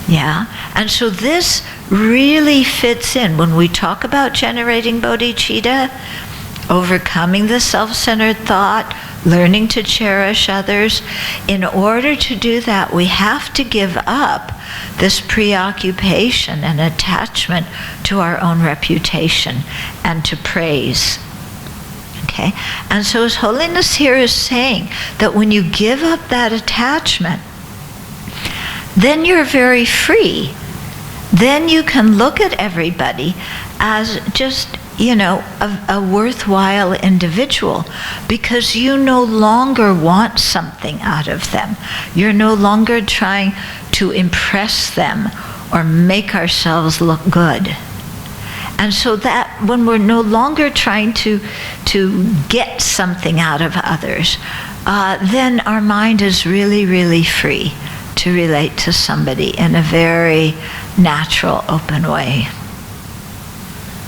Yeah, and so this really fits in when we talk about generating bodhicitta, overcoming the self-centered thought, learning to cherish others. In order to do that, we have to give up this preoccupation and attachment to our own reputation and to praise. Okay? And so His Holiness here is saying that when you give up that attachment, then you're very free. Then you can look at everybody as just, a worthwhile individual, because you no longer want something out of them. You're no longer trying to impress them or make ourselves look good. And so that when we're no longer trying to get something out of others, then our mind is really, really free to relate to somebody in a very natural, open way.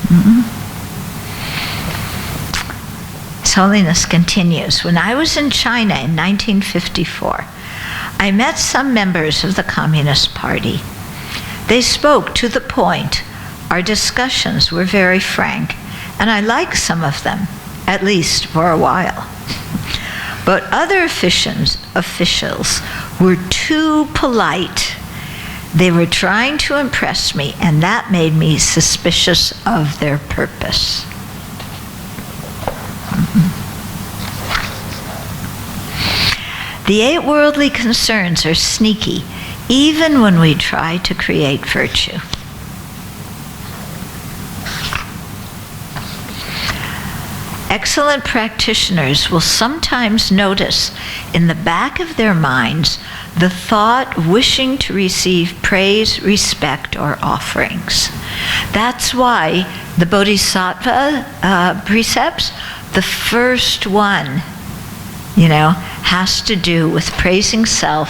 Mm-hmm. His Holiness continues, when I was in China in 1954, I met some members of the Communist Party. They spoke to the point. Our discussions were very frank, and I liked some of them, at least for a while. But other officials were too polite. They were trying to impress me, and that made me suspicious of their purpose. The 8 worldly concerns are sneaky, even when we try to create virtue. Excellent practitioners will sometimes notice in the back of their minds the thought wishing to receive praise, respect, or offerings. That's why the Bodhisattva precepts, the first one, has to do with praising self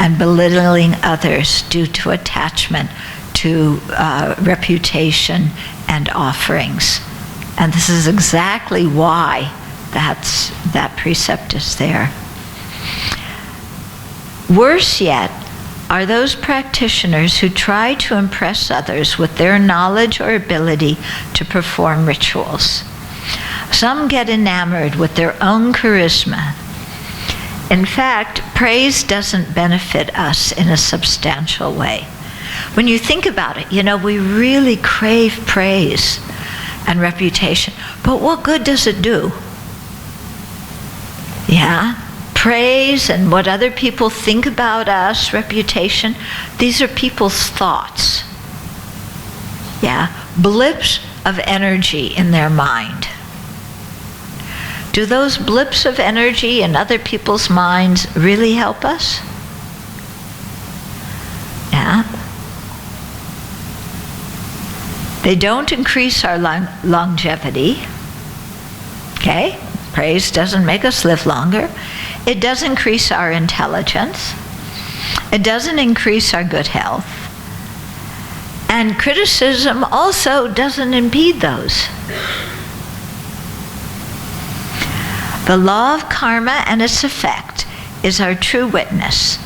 and belittling others due to attachment to reputation and offerings. And this is exactly why that precept is there. Worse yet, are those practitioners who try to impress others with their knowledge or ability to perform rituals. Some get enamored with their own charisma. In fact, praise doesn't benefit us in a substantial way. When you think about it, we really crave praise and reputation. But what good does it do? Yeah? Praise and what other people think about us, reputation, these are people's thoughts. Yeah? Blips of energy in their mind. Do those blips of energy in other people's minds really help us? Yeah? They don't increase our longevity. Okay? Praise doesn't make us live longer. It does increase our intelligence. It doesn't increase our good health. And criticism also doesn't impede those. The law of karma and its effect is our true witness.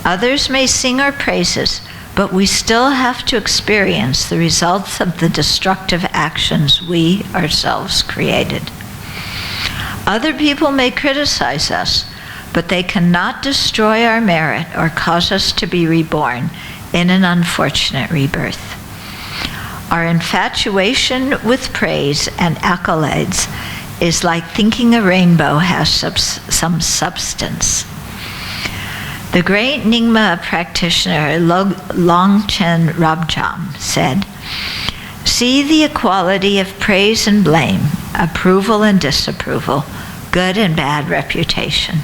Others may sing our praises, but we still have to experience the results of the destructive actions we ourselves created. Other people may criticize us, but they cannot destroy our merit or cause us to be reborn in an unfortunate rebirth. Our infatuation with praise and accolades is like thinking a rainbow has some substance. The great Nyingma practitioner Longchen Rabjam said, "See the equality of praise and blame, approval and disapproval, good and bad reputation.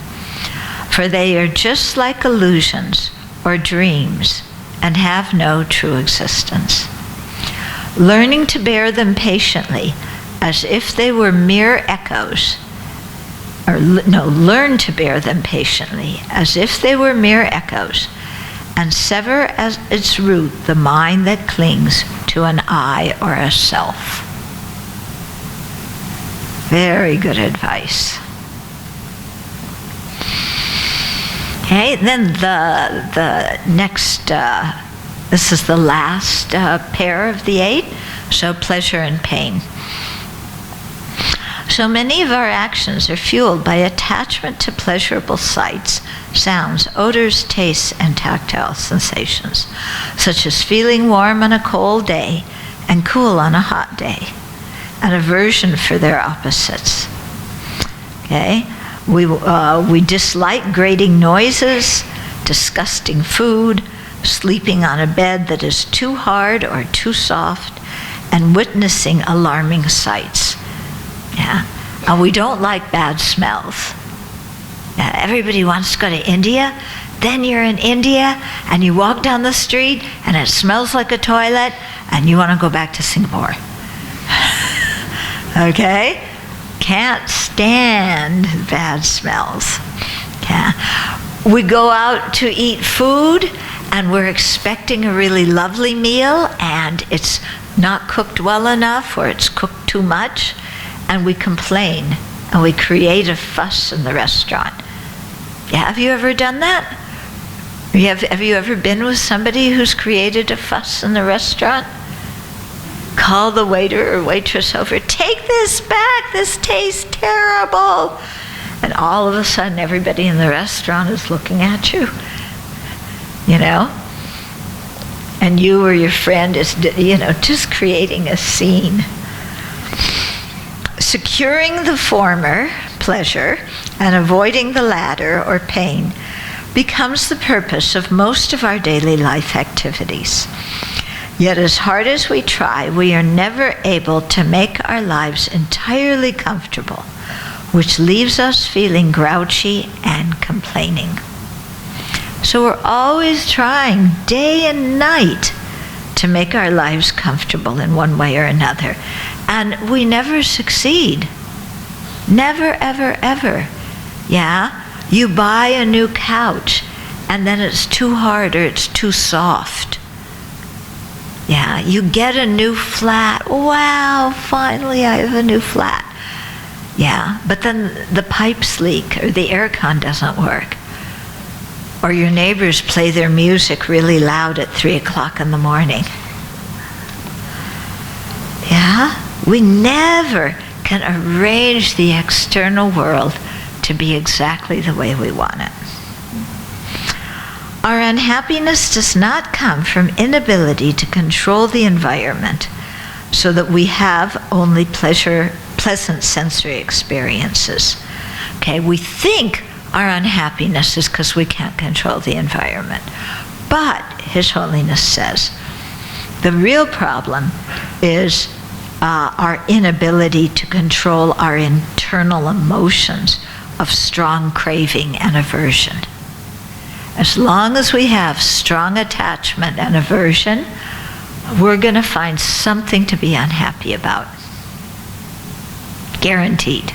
For they are just like illusions or dreams and have no true existence. Learning to bear them patiently as if they were mere echoes, learn to bear them patiently as if they were mere echoes, and sever at its root the mind that clings to an I or a self." Very good advice. Okay, then the next, this is the last pair of the 8, so pleasure and pain. So many of our actions are fueled by attachment to pleasurable sights, sounds, odors, tastes, and tactile sensations, such as feeling warm on a cold day and cool on a hot day, an aversion for their opposites. Okay? We dislike grating noises, disgusting food, sleeping on a bed that is too hard or too soft, and witnessing alarming sights. Yeah, and we don't like bad smells. Everybody wants to go to India. Then you're in India and you walk down the street and it smells like a toilet and you want to go back to Singapore. Okay? Can't stand bad smells. Yeah. We go out to eat food and we're expecting a really lovely meal and it's not cooked well enough or it's cooked too much. And we complain, and we create a fuss in the restaurant. Yeah, have you ever done that? Have you ever been with somebody who's created a fuss in the restaurant? Call the waiter or waitress over, "Take this back, this tastes terrible." And all of a sudden, everybody in the restaurant is looking at you. And you or your friend is, just creating a scene. Securing the former, pleasure, and avoiding the latter, or pain, becomes the purpose of most of our daily life activities. Yet as hard as we try, we are never able to make our lives entirely comfortable, which leaves us feeling grouchy and complaining. So we're always trying, day and night, to make our lives comfortable in one way or another. And we never succeed. Never, ever, ever. Yeah? You buy a new couch, and then it's too hard or it's too soft. Yeah, you get a new flat. Wow, finally I have a new flat. Yeah, but then the pipes leak or the aircon doesn't work. or your neighbors play their music really loud at 3 o'clock in the morning. Yeah? We never can arrange the external world to be exactly the way we want it. Our unhappiness does not come from inability to control the environment so that we have only pleasant sensory experiences. Okay, we think our unhappiness is because we can't control the environment. But, His Holiness says, the real problem is our inability to control our internal emotions of strong craving and aversion. As long as we have strong attachment and aversion, we're going to find something to be unhappy about. Guaranteed.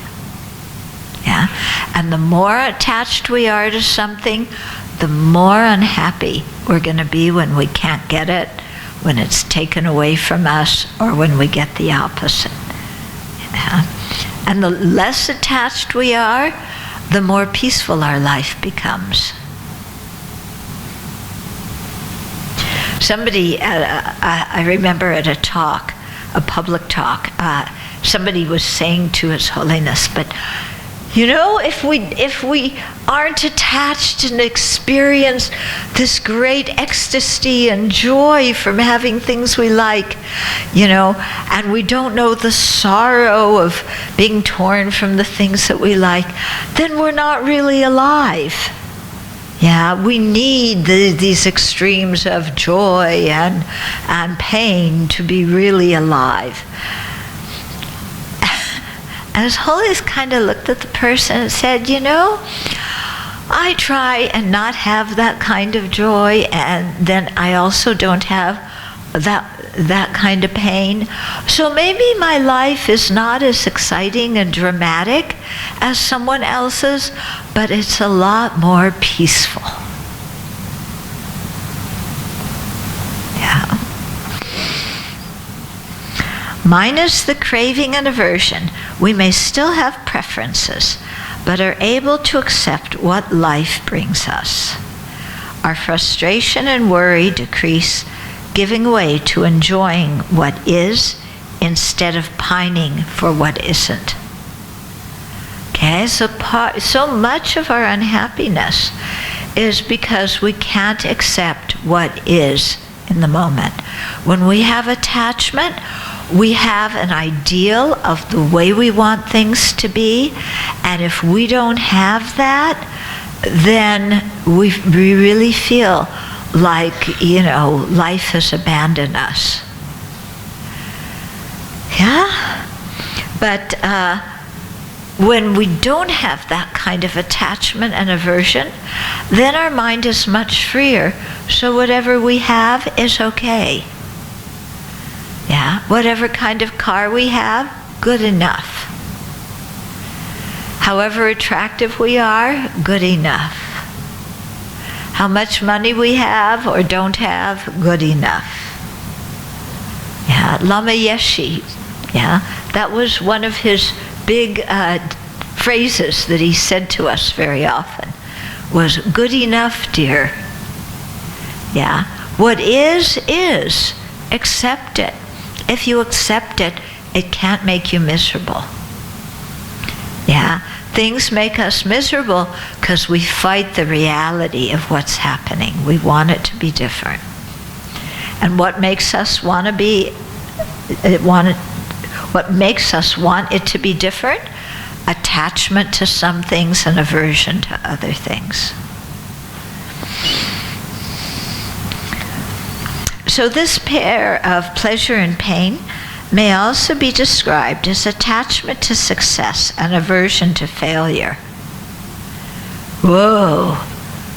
Yeah? And the more attached we are to something, the more unhappy we're going to be when we can't get it, when it's taken away from us, or when we get the opposite. Yeah? And the less attached we are, the more peaceful our life becomes. Somebody, I remember at a talk, a public talk, somebody was saying to His Holiness, but you know, if we aren't attached and experience this great ecstasy and joy from having things we like, you know, and we don't know the sorrow of being torn from the things that we like, then we're not really alive. Yeah, we need these extremes of joy and pain to be really alive. And His Holiness kind of looked at the person and said, you know, I try and not have that kind of joy, and then I also don't have that kind of pain. So maybe my life is not as exciting and dramatic as someone else's, but it's a lot more peaceful. Yeah. Minus the craving and aversion, we may still have preferences, but are able to accept what life brings us. Our frustration and worry decrease, giving way to enjoying what is instead of pining for what isn't. Okay, so much of our unhappiness is because we can't accept what is in the moment. When we have attachment, we have an ideal of the way we want things to be, and if we don't have that, then we really feel like, you know, life has abandoned us. Yeah? But when we don't have that kind of attachment and aversion, then our mind is much freer. So whatever we have is okay. Yeah? Whatever kind of car we have, good enough. However attractive we are, good enough. How much money we have or don't have, good enough. Yeah, Lama Yeshe, yeah, that was one of his big phrases that he said to us very often, was good enough, dear. Yeah, what is, accept it. If you accept it, it can't make you miserable. Yeah, things make us miserable because we fight the reality of what's happening. We want it to be different. And what makes us want to be, what makes us want it to be different? Attachment to some things and aversion to other things. So this pair of pleasure and pain may also be described as attachment to success and aversion to failure. Whoa,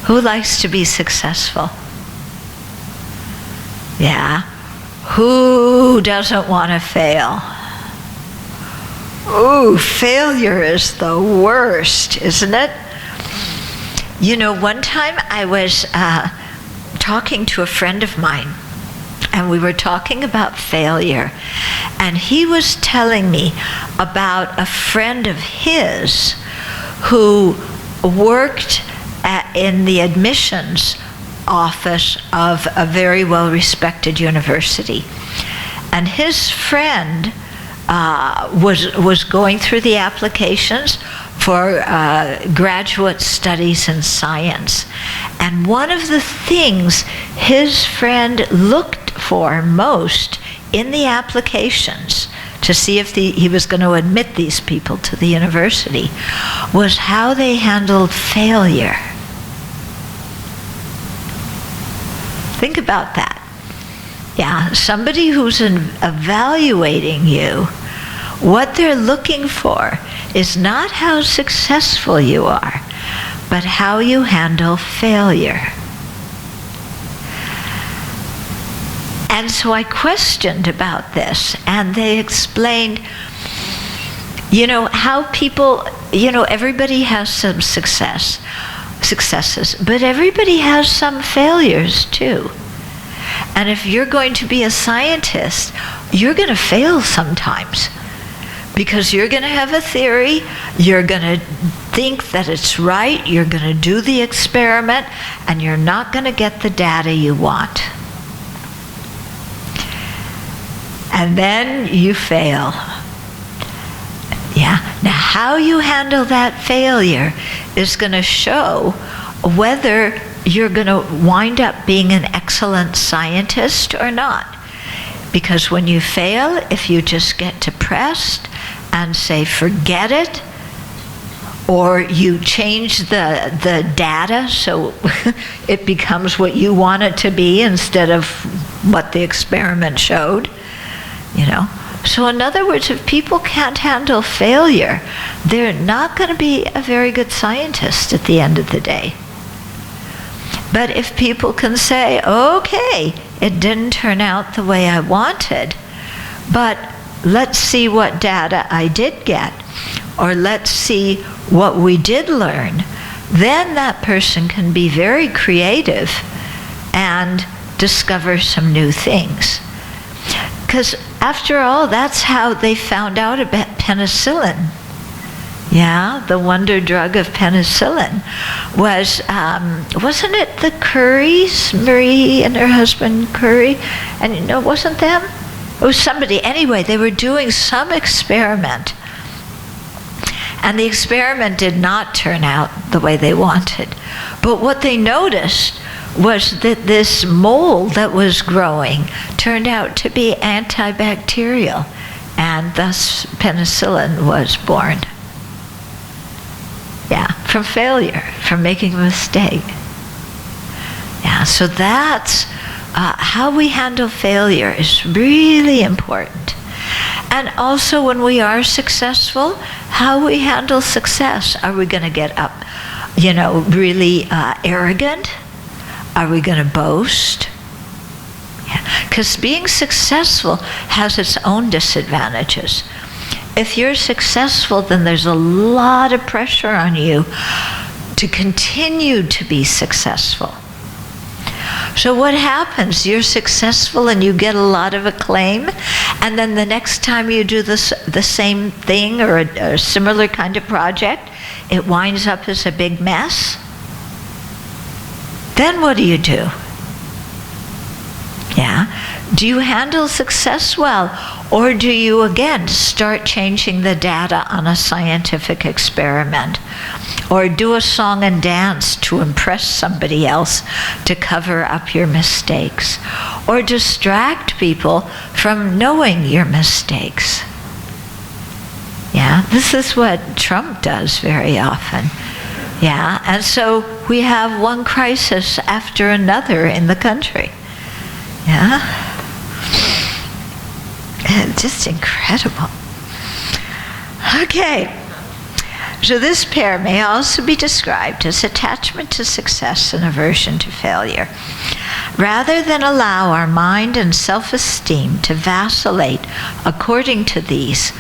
who likes to be successful? Yeah, who doesn't want to fail? Ooh, failure is the worst, isn't it? You know, one time I was talking to a friend of mine, and we were talking about failure, and he was telling me about a friend of his who worked in the admissions office of a very well-respected university. And his friend was going through the applications for graduate studies in science. And one of the things his friend looked for most in the applications to see if he was going to admit these people to the university was how they handled failure. Think about that. Yeah, somebody who's evaluating you, what they're looking for is not how successful you are, but how you handle failure. And so I questioned about this, and they explained, how people, everybody has some successes, but everybody has some failures too. And if you're going to be a scientist, you're going to fail sometimes. Because you're going to have a theory, you're going to think that it's right, you're going to do the experiment, and you're not going to get the data you want. And then you fail. Yeah. Now, how you handle that failure is going to show whether you're going to wind up being an excellent scientist or not. Because when you fail, if you just get depressed and say, forget it, or you change the data so it becomes what you want it to be instead of what the experiment showed, So in other words, if people can't handle failure, they're not going to be a very good scientist at the end of the day. But if people can say, okay, it didn't turn out the way I wanted, but let's see what data I did get, or let's see what we did learn, then that person can be very creative and discover some new things. Because after all, that's how they found out about penicillin. Yeah, the wonder drug of penicillin wasn't it the Curies, Marie and her husband Curie? And it wasn't them? It was somebody. Anyway, they were doing some experiment. And the experiment did not turn out the way they wanted. But what they noticed was that this mold that was growing turned out to be antibacterial. And thus penicillin was born. Yeah, from failure, from making a mistake. Yeah, so that's how we handle failure is really important. And also when we are successful, how we handle success. Are we going to get up, really arrogant? Are we going to boast? Because being successful has its own disadvantages. If you're successful, then there's a lot of pressure on you to continue to be successful. So what happens? You're successful and you get a lot of acclaim, and then the next time you do the same thing or a similar kind of project, it winds up as a big mess. Then what do? Yeah? Do you handle success well? Or do you again start changing the data on a scientific experiment? Or do a song and dance to impress somebody else to cover up your mistakes? Or distract people from knowing your mistakes? Yeah, this is what Trump does very often. Yeah, and so we have one crisis after another in the country. Yeah? Just incredible. Okay. So this pair may also be described as attachment to success and aversion to failure. Rather than allow our mind and self-esteem to vacillate according to these,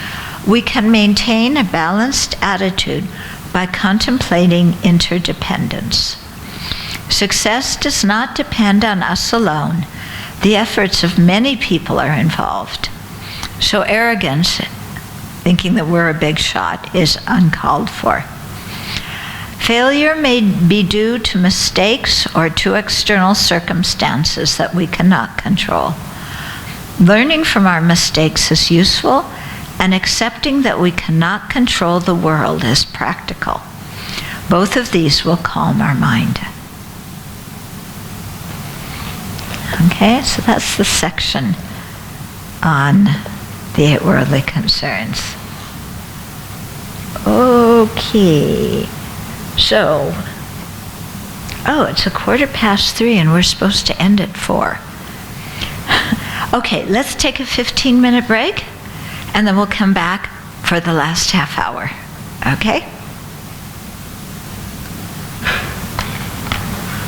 we can maintain a balanced attitude by contemplating interdependence. Success does not depend on us alone. The efforts of many people are involved. So arrogance, thinking that we're a big shot, is uncalled for. Failure may be due to mistakes or to external circumstances that we cannot control. Learning from our mistakes is useful, and accepting that we cannot control the world is practical. Both of these will calm our mind. Okay, so that's the section on the 8 worldly concerns. Okay, so, it's 3:15 and we're supposed to end at 4. Okay, let's take a 15-minute break and then we'll come back for the last half hour. Okay?